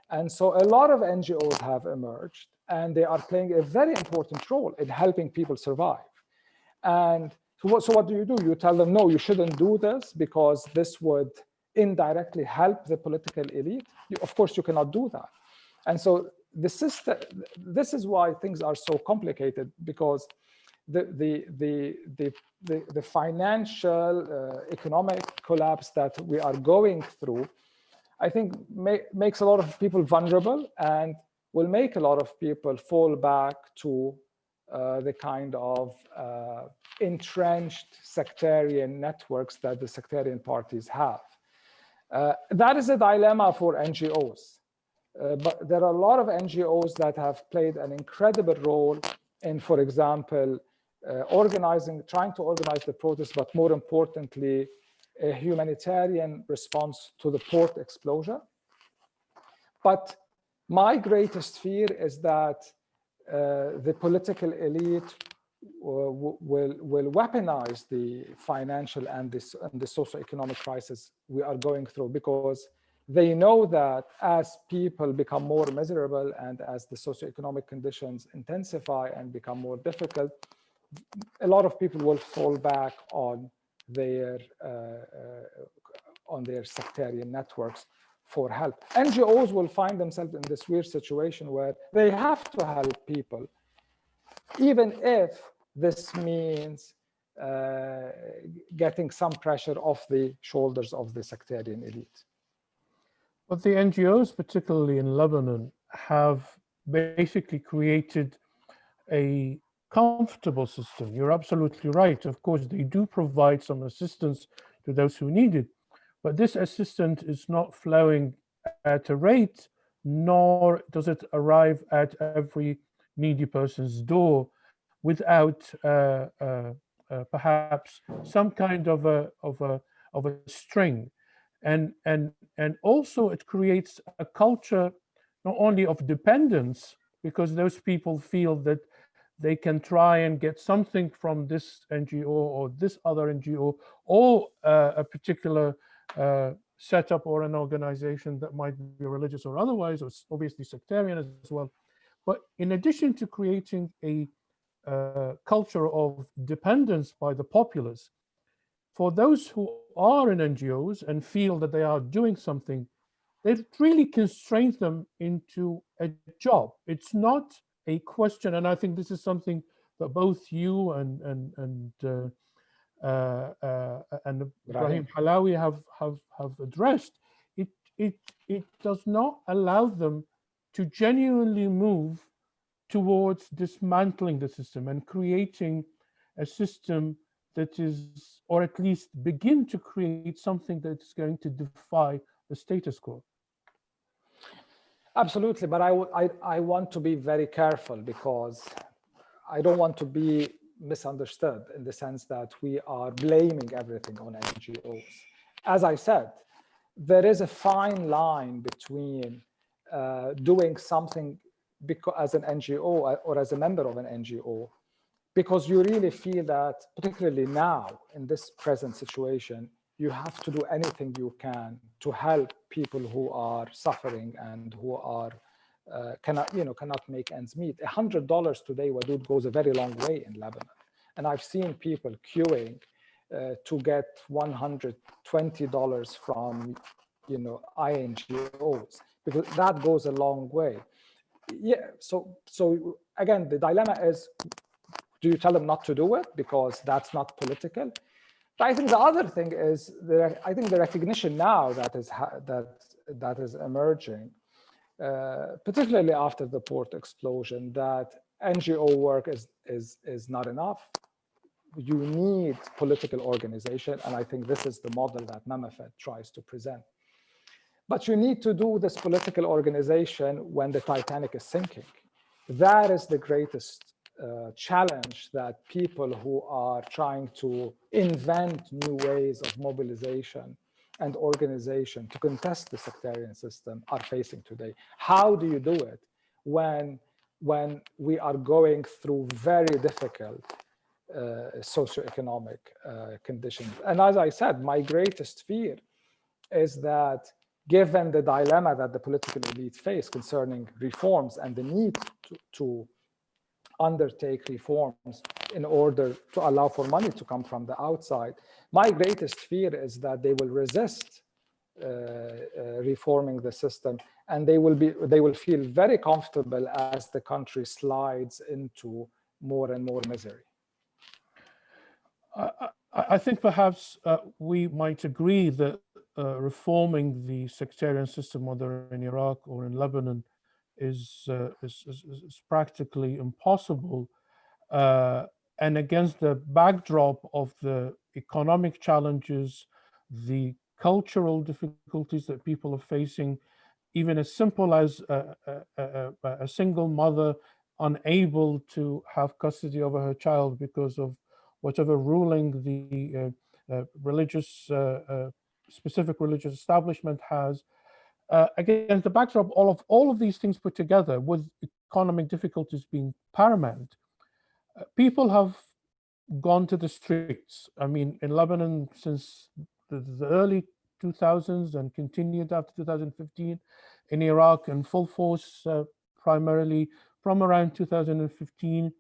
And so a lot of NGOs have emerged, and they are playing a very important role in helping people survive. And so what do? You tell them, no, you shouldn't do this because this would indirectly help the political elite. Of course, you cannot do that. And so the system, this is why things are so complicated, because the financial, economic collapse that we are going through, I think makes a lot of people vulnerable and will make a lot of people fall back to the kind of entrenched sectarian networks that the sectarian parties have. That is a dilemma for NGOs. But there are a lot of NGOs that have played an incredible role in, for example, trying to organize the protest, but more importantly, a humanitarian response to the port explosion. But my greatest fear is that the political elite will weaponize the financial and the socioeconomic crisis we are going through, because they know that as people become more miserable and as the socioeconomic conditions intensify and become more difficult, a lot of people will fall back on their sectarian networks for help. NGOs will find themselves in this weird situation where they have to help people, even if this means getting some pressure off the shoulders of the sectarian elite. But the NGOs, particularly in Lebanon, have basically created a comfortable system. You're absolutely right. Of course, they do provide some assistance to those who need it, but this assistance is not flowing at a rate nor does it arrive at every needy person's door without perhaps some kind of a string, and also it creates a culture not only of dependence, because those people feel that they can try and get something from this NGO or this other NGO, or a particular setup or an organization that might be religious or otherwise, or obviously sectarian as well. But in addition to creating a culture of dependence by the populace, for those who are in NGOs and feel that they are doing something, it really constrains them into a job. It's not a question, and I think this is something that both you and Ibrahim Halawi have addressed. It it does not allow them to genuinely move towards dismantling the system and creating a system that is, or at least begin to create something that's going to defy the status quo. Absolutely, but I want to be very careful, because I don't want to be misunderstood in the sense that we are blaming everything on NGOs. As I said, there is a fine line between doing something as an NGO or as a member of an NGO, because you really feel that, particularly now in this present situation, you have to do anything you can to help people who are suffering and who are cannot make ends meet. $100 today, Wadood, goes a very long way in Lebanon, and I've seen people queuing to get $120 from INGOs, because that goes a long way. Yeah. So again, the dilemma is, do you tell them not to do it because that's not political? But I think the other thing is I think the recognition now that is emerging, particularly after the port explosion, that NGO work is not enough. You need political organization, and I think this is the model that Mamafet tries to present. But you need to do this political organization when the Titanic is sinking. That is the greatest challenge that people who are trying to invent new ways of mobilization and organization to contest the sectarian system are facing today. How do you do it when we are going through very difficult socioeconomic conditions? And as I said, my greatest fear is that, given the dilemma that the political elite face concerning reforms and the need to undertake reforms in order to allow for money to come from the outside, my greatest fear is that they will resist reforming the system, and they will feel very comfortable as the country slides into more and more misery. I think perhaps we might agree that reforming the sectarian system, whether in Iraq or in Lebanon, is practically impossible, and against the backdrop of the economic challenges, the cultural difficulties that people are facing, even as simple as a single mother unable to have custody over her child because of whatever ruling the specific religious establishment has. Against the backdrop of all of these things put together, with economic difficulties being paramount, people have gone to the streets. I mean, in Lebanon since the early 2000s and continued after 2015, in Iraq in full force, primarily from around 2015.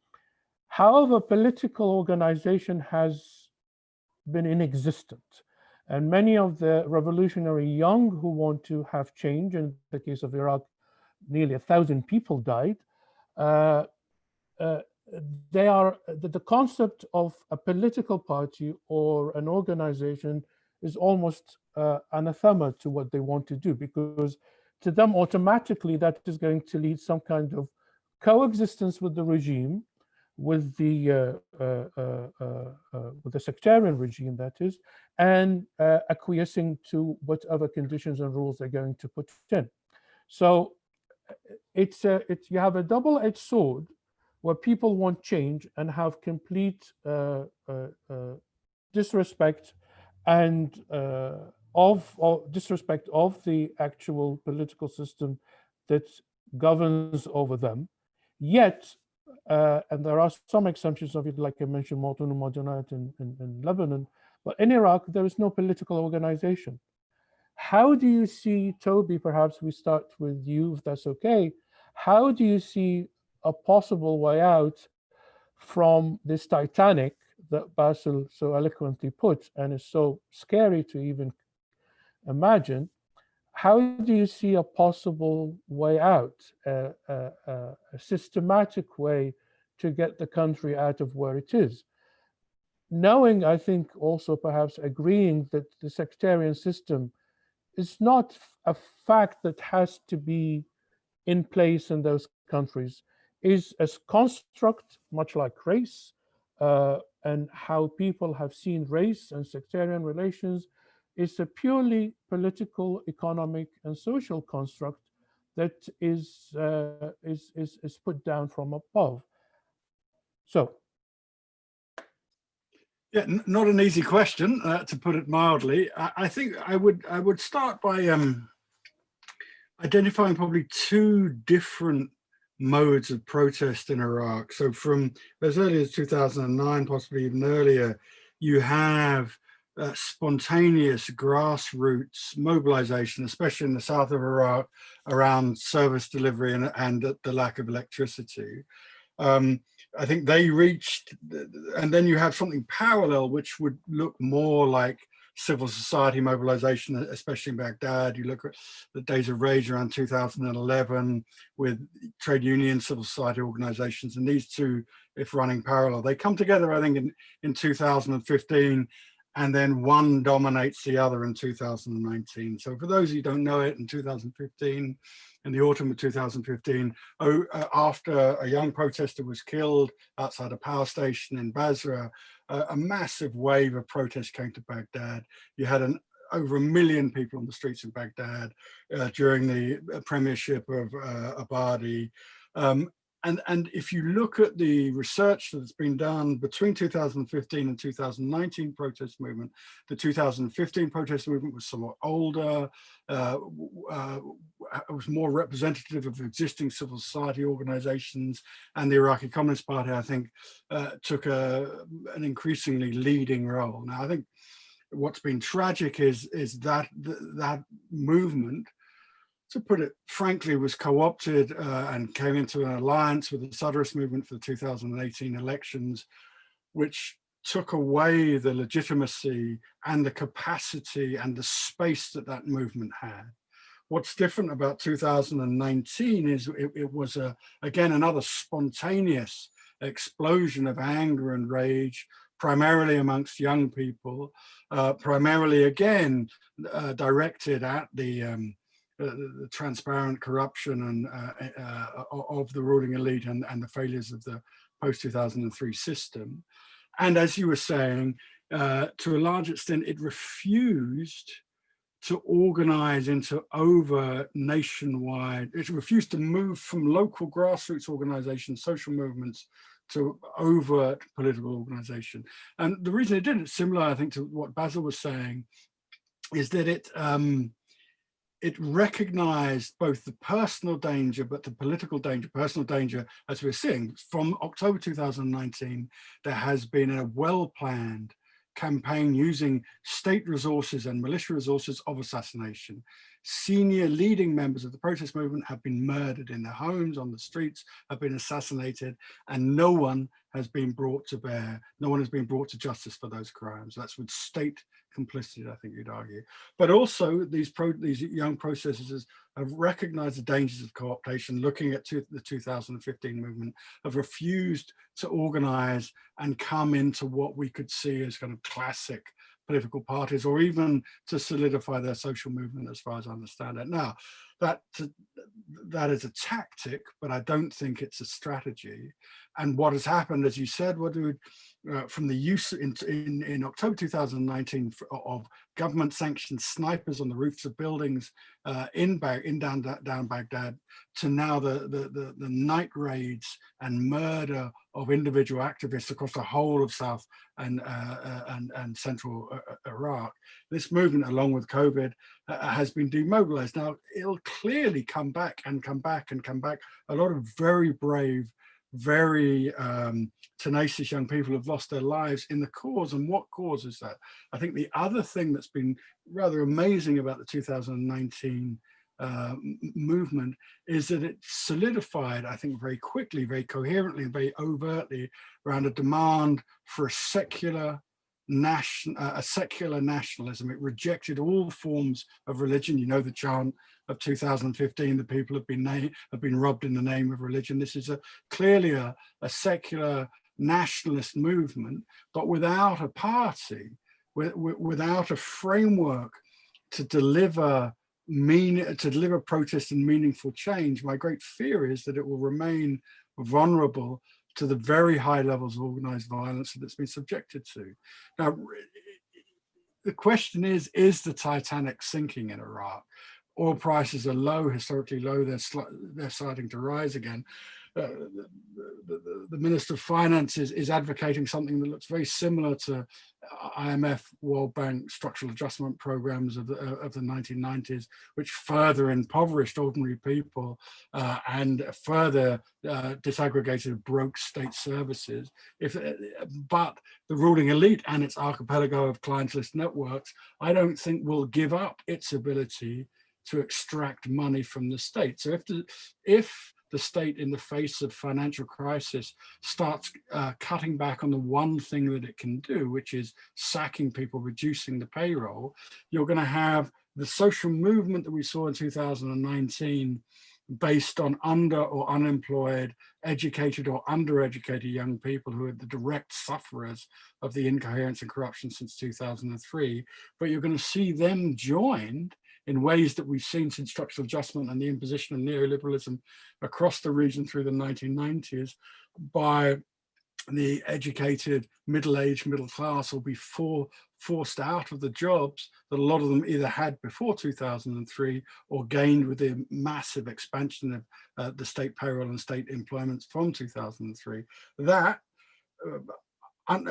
However, political organization has been inexistent. And many of the revolutionary young who want to have change, in the case of Iraq, nearly 1,000 people died. The concept of a political party or an organization is almost anathema to what they want to do, because to them automatically that is going to lead some kind of coexistence with the regime, with the sectarian regime, that is, and acquiescing to whatever conditions and rules they're going to put in. So you have a double-edged sword where people want change and have complete disrespect and disrespect of the actual political system that governs over them. Yet, and there are some exemptions of it, like I mentioned, Mawtoun Majanat in Lebanon, but in Iraq, there is no political organization. How do you see, Toby, perhaps we start with you, if that's okay. How do you see a possible way out from this Titanic that Bassel so eloquently put, and is so scary to even imagine? How do you see a possible way out, a systematic way to get the country out of where it is? Knowing, I think, also perhaps agreeing that the sectarian system is not a fact that has to be in place in those countries, is a construct, much like race, and how people have seen race and sectarian relations, is a purely political, economic, and social construct that is put down from above. So, yeah, not an easy question, to put it mildly. I think I would start by identifying probably two different modes of protest in Iraq. So from as early as 2009, possibly even earlier, you have spontaneous grassroots mobilization, especially in the south of Iraq, around service delivery and the lack of electricity. I think they reached, and then you have something parallel, which would look more like civil society mobilization, especially in Baghdad. You look at the days of rage around 2011 with trade union, civil society organizations, and these two, if running parallel, they come together, I think, in 2015, and then one dominates the other in 2019. So for those who don't know it, in 2015, in the autumn of 2015, after a young protester was killed outside a power station in Basra, a massive wave of protests came to Baghdad. You had over 1 million people on the streets of Baghdad during the premiership of Abadi. And if you look at the research that's been done between 2015 and 2019 protest movement, the 2015 protest movement was somewhat older, it was more representative of existing civil society organizations, and the Iraqi Communist Party, I think, took an increasingly leading role. Now, I think what's been tragic is that that movement, to put it frankly, was co-opted and came into an alliance with the Sadrist movement for the 2018 elections, which took away the legitimacy and the capacity and the space that that movement had. What's different about 2019 is it was, again, another spontaneous explosion of anger and rage, primarily amongst young people, primarily, again, directed at the transparent corruption and of the ruling elite and the failures of the post-2003 system. And as you were saying, to a large extent, it refused to organize into over nationwide, it refused to move from local grassroots organizations, social movements, to overt political organization. And the reason it did it, similar, I think, to what Bassel was saying, is that it recognized both the personal danger, but the political danger. Personal danger, as we're seeing, from October 2019, there has been a well-planned campaign using state resources and militia resources of assassination. Senior leading members of the protest movement have been murdered in their homes, on the streets, have been assassinated, and no one has been brought to bear. No one has been brought to justice for those crimes. That's with state complicity, I think you'd argue. But also these young protesters have recognized the dangers of co-optation, looking at the 2015 movement, have refused to organize and come into what we could see as kind of classic political parties, or even to solidify their social movement, as far as I understand it. Now, that is a tactic, but I don't think it's a strategy. And what has happened, as you said, Wadood, from the use in October 2019 of government-sanctioned snipers on the roofs of buildings down Baghdad, to now the night raids and murder of individual activists across the whole of South and central Iraq. This movement, along with COVID, has been demobilized. Now, it'll clearly come back and come back and come back. A lot of very brave, very tenacious young people have lost their lives in the cause. And what cause is that? I think the other thing that's been rather amazing about the 2019 movement is that it solidified, I think, very quickly, very coherently, very overtly around a demand for a secular nationalism. It rejected all forms of religion. You know the chant of 2015, the people have been robbed in the name of religion. This is clearly a secular nationalist movement, but without a party, without a framework to deliver protest and meaningful change. My great fear is that it will remain vulnerable to the very high levels of organized violence that it's been subjected to. Now, the question is the Titanic sinking in Iraq? Oil prices are low, historically low. They're starting to rise again. The Minister of Finance is advocating something that looks very similar to IMF, World Bank structural adjustment programs of the 1990s, which further impoverished ordinary people and further disaggregated broke state services. But the ruling elite and its archipelago of clientelist networks, I don't think will give up its ability to extract money from the state. So if the state, in the face of financial crisis, starts cutting back on the one thing that it can do, which is sacking people, reducing the payroll, you're going to have the social movement that we saw in 2019 based on under or unemployed, educated or undereducated young people who are the direct sufferers of the incoherence and corruption since 2003. But you're going to see them joined in ways that we've seen since structural adjustment and the imposition of neoliberalism across the region through the 1990s by the educated, middle-aged, middle class will be forced out of the jobs that a lot of them either had before 2003 or gained with the massive expansion of the state payroll and state employments from 2003. That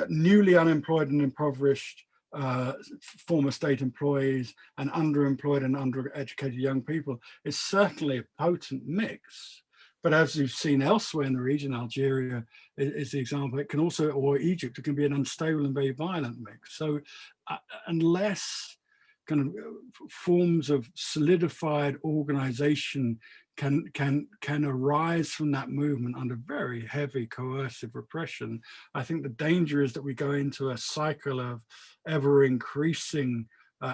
newly unemployed and impoverished former state employees and underemployed and undereducated young people is certainly a potent mix. But as we've seen elsewhere in the region, Algeria is the example, it can also, or Egypt, it can be an unstable and very violent mix. So unless kind of forms of solidified organization can arise from that movement under very heavy coercive repression, I think the danger is that we go into a cycle of ever increasing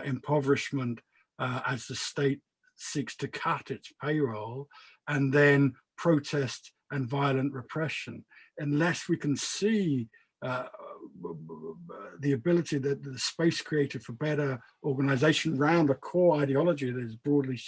impoverishment as the state seeks to cut its payroll, and then protest and violent repression. Unless we can see the ability, that the space created for better organization around a core ideology that is broadly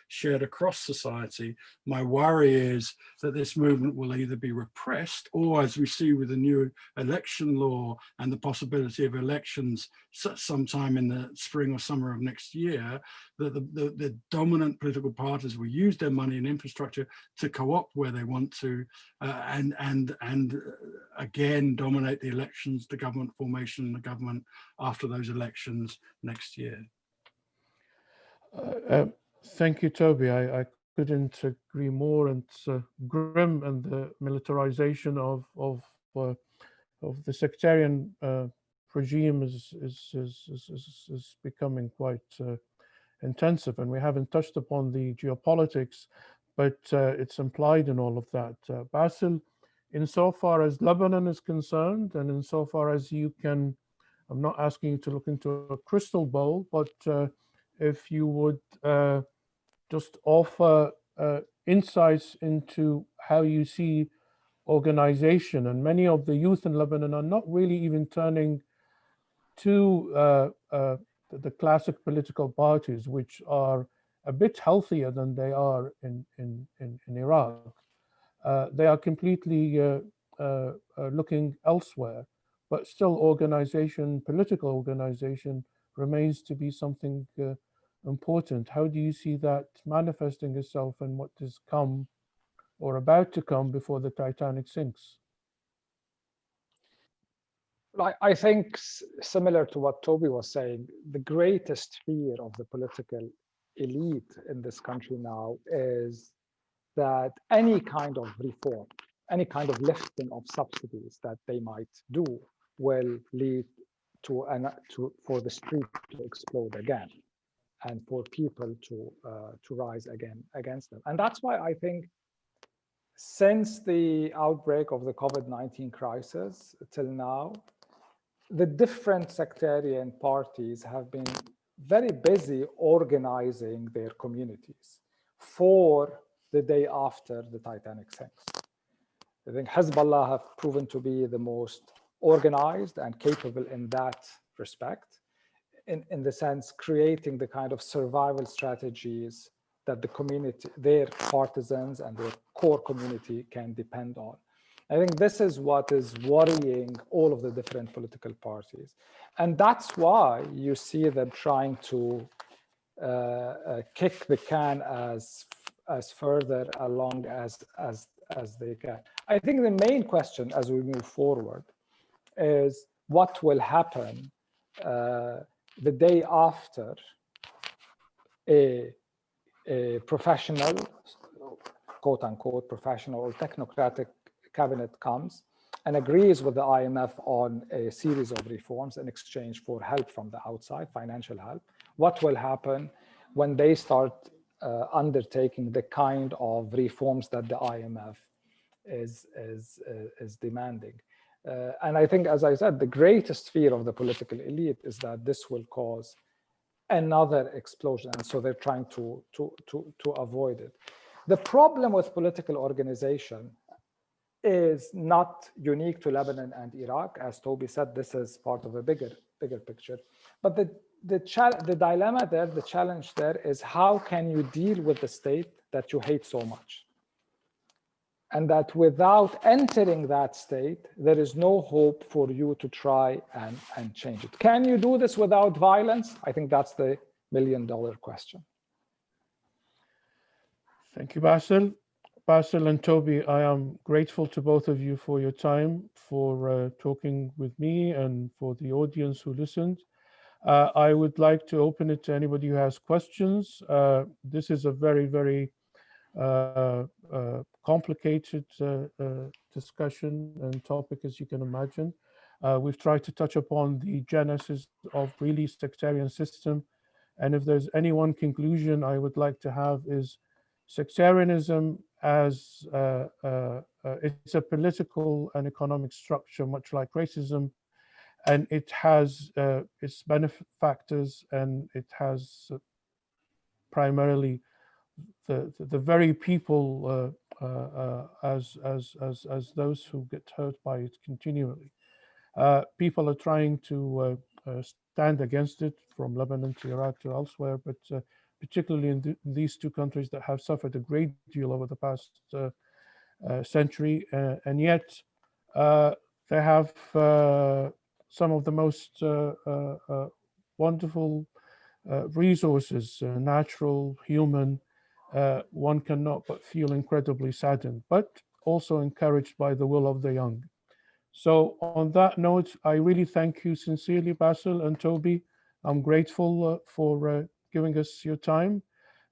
shared across society, my worry is that this movement will either be repressed, or, as we see with the new election law and the possibility of elections sometime in the spring or summer of next year, that the dominant political parties will use their money and infrastructure to co-opt where they want to, and again dominate the elections, the government formation, the government after those elections next year. Thank you, Toby. I couldn't agree more. And it's grim, and the militarization of the sectarian regime is becoming quite intensive. And we haven't touched upon the geopolitics, but it's implied in all of that. Bassel, insofar as Lebanon is concerned, and insofar as you can, I'm not asking you to look into a crystal ball, but if you would just offer insights into how you see organization. And many of the youth in Lebanon are not really even turning to the classic political parties, which are a bit healthier than they are in Iraq. They are completely looking elsewhere. but still organization, political organization remains to be something important. How do you see that manifesting itself and what has come or about to come before the Titanic sinks? I think similar to what Toby was saying, the greatest fear of the political elite in this country now is that any kind of reform, any kind of lifting of subsidies that they might do will lead to for the street to explode again and for people to rise again against them. And that's why I think since the outbreak of the COVID-19 crisis till now, the different sectarian parties have been very busy organizing their communities for the day after the Titanic sinks. I think Hezbollah have proven to be the most organized and capable in that respect, in the sense creating the kind of survival strategies that the community, their partisans and their core community can depend on. I think this is what is worrying all of the different political parties. And that's why you see them trying to kick the can as further along as they can. I think the main question as we move forward is what will happen the day after a professional, quote unquote, professional or technocratic cabinet comes and agrees with the IMF on a series of reforms in exchange for help from the outside, financial help. What will happen when they start undertaking the kind of reforms that the IMF is demanding? And I think, as I said, the greatest fear of the political elite is that this will cause another explosion, and so they're trying to avoid it. The problem with political organization is not unique to Lebanon and Iraq. As Toby said, this is part of a bigger picture. But the dilemma there, the challenge there is how can you deal with the state that you hate so much? And that without entering that state, there is no hope for you to try and change it. Can you do this without violence? I think that's the million-dollar question. Thank you, Bassel. Bassel and Toby, I am grateful to both of you for your time, for talking with me and for the audience who listened. I would like to open it to anybody who has questions. This is a very, very complicated discussion and topic, as you can imagine. We've tried to touch upon the genesis of really sectarian system. And if there's any one conclusion I would like to have is sectarianism as it's a political and economic structure, much like racism, and it has its benefactors, and it has primarily the very people as those who get hurt by it continually. People are trying to stand against it, from Lebanon to Iraq to elsewhere, but particularly in these two countries that have suffered a great deal over the past century, and yet they have some of the most wonderful resources, natural, human. One cannot but feel incredibly saddened, but also encouraged by the will of the young. So on that note, I really thank you sincerely, Bassel and Toby. I'm grateful for giving us your time.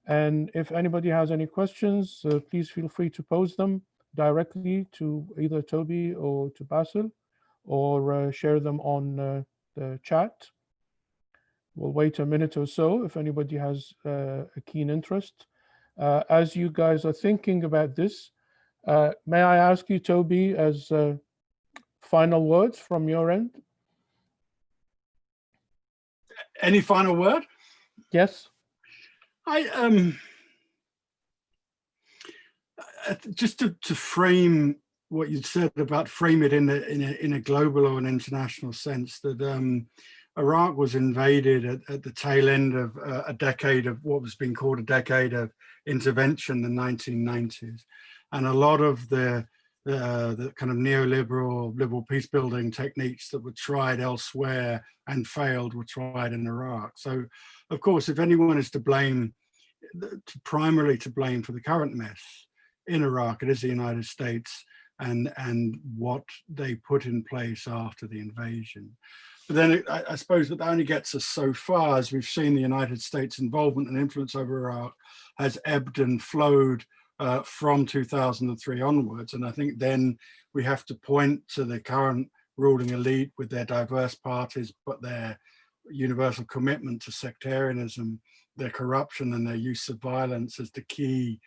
And if anybody has any questions, please feel free to pose them directly to either Toby or to Bassel, or share them on the chat. We'll wait a minute or so if anybody has a keen interest. As you guys are thinking about this, may I ask you, Toby, as final words from your end? Any final word? Yes. Just to frame what you said about frame it in a global or an international sense, that Iraq was invaded at the tail end of a decade of what was being called a decade of intervention, the 1990s, and a lot of the the kind of neoliberal, liberal peace building techniques that were tried elsewhere and failed were tried in Iraq. So, of course, if anyone is to blame, primarily to blame for the current mess in Iraq, it is the United States and what they put in place after the invasion. But then I suppose that only gets us so far, as we've seen the United States' involvement and influence over Iraq has ebbed and flowed from 2003 onwards. And I think then we have to point to the current ruling elite with their diverse parties, but their universal commitment to sectarianism, their corruption and their use of violence as the key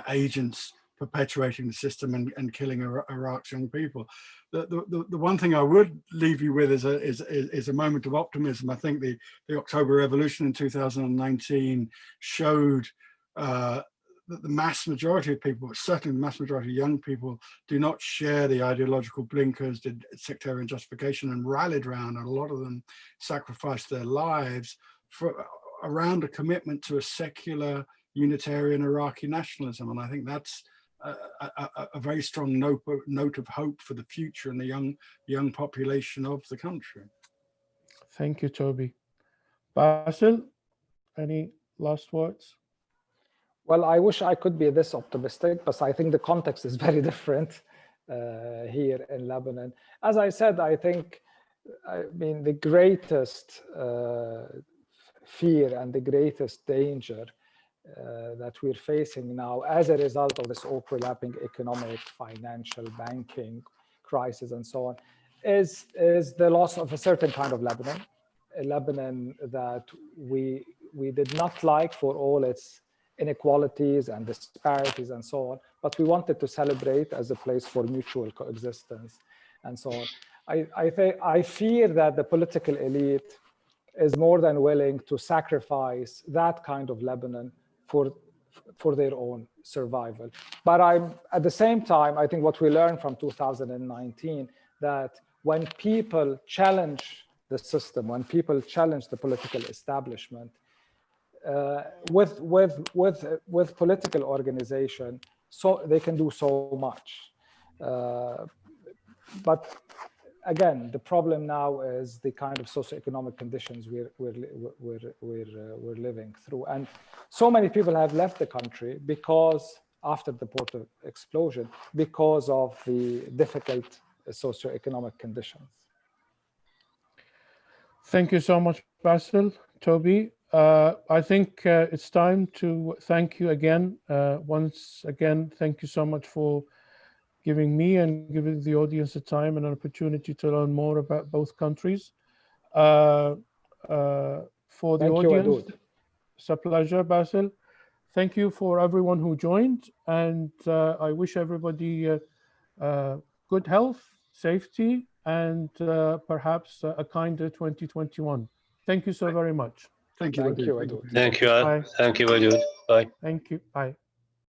agents perpetuating the system and killing Iraq's young people. The one thing I would leave you with is a moment of optimism. I think the October Revolution in 2019 showed that the mass majority of people, certainly the mass majority of young people, do not share the ideological blinkers, the sectarian justification, and rallied around, and a lot of them sacrificed their lives around a commitment to a secular Unitarian Iraqi nationalism. And I think that's a very strong note of hope for the future and the young population of the country. Thank you, Toby. Bassel, any last words? Well, I wish I could be this optimistic, but I think the context is very different here in Lebanon. As I said, I mean, the greatest fear and the greatest danger that we're facing now as a result of this overlapping economic, financial, banking crisis and so on is the loss of a certain kind of Lebanon, a Lebanon that we did not like for all its inequalities and disparities and so on, but we wanted to celebrate as a place for mutual coexistence and so on. I fear that the political elite is more than willing to sacrifice that kind of Lebanon for their own survival. But at the same time, I think what we learned from 2019, that when people challenge the system, when people challenge the political establishment, with political organization, so they can do so much. But again, the problem now is the kind of socioeconomic conditions we're living through, and so many people have left the country because after the port explosion, because of the difficult socioeconomic conditions. Thank you so much, Bassel. Toby, I think it's time to thank you again. Once again, thank you so much for giving me and giving the audience a time and an opportunity to learn more about both countries. For the audience, it's a pleasure, Bassel. Thank you for everyone who joined, and I wish everybody good health, safety, and perhaps a kinder 2021. Thank you so very much. Thank you. Thank you, Wadood. Thank you. Thank you, Wadood. Bye. Thank you. Bye.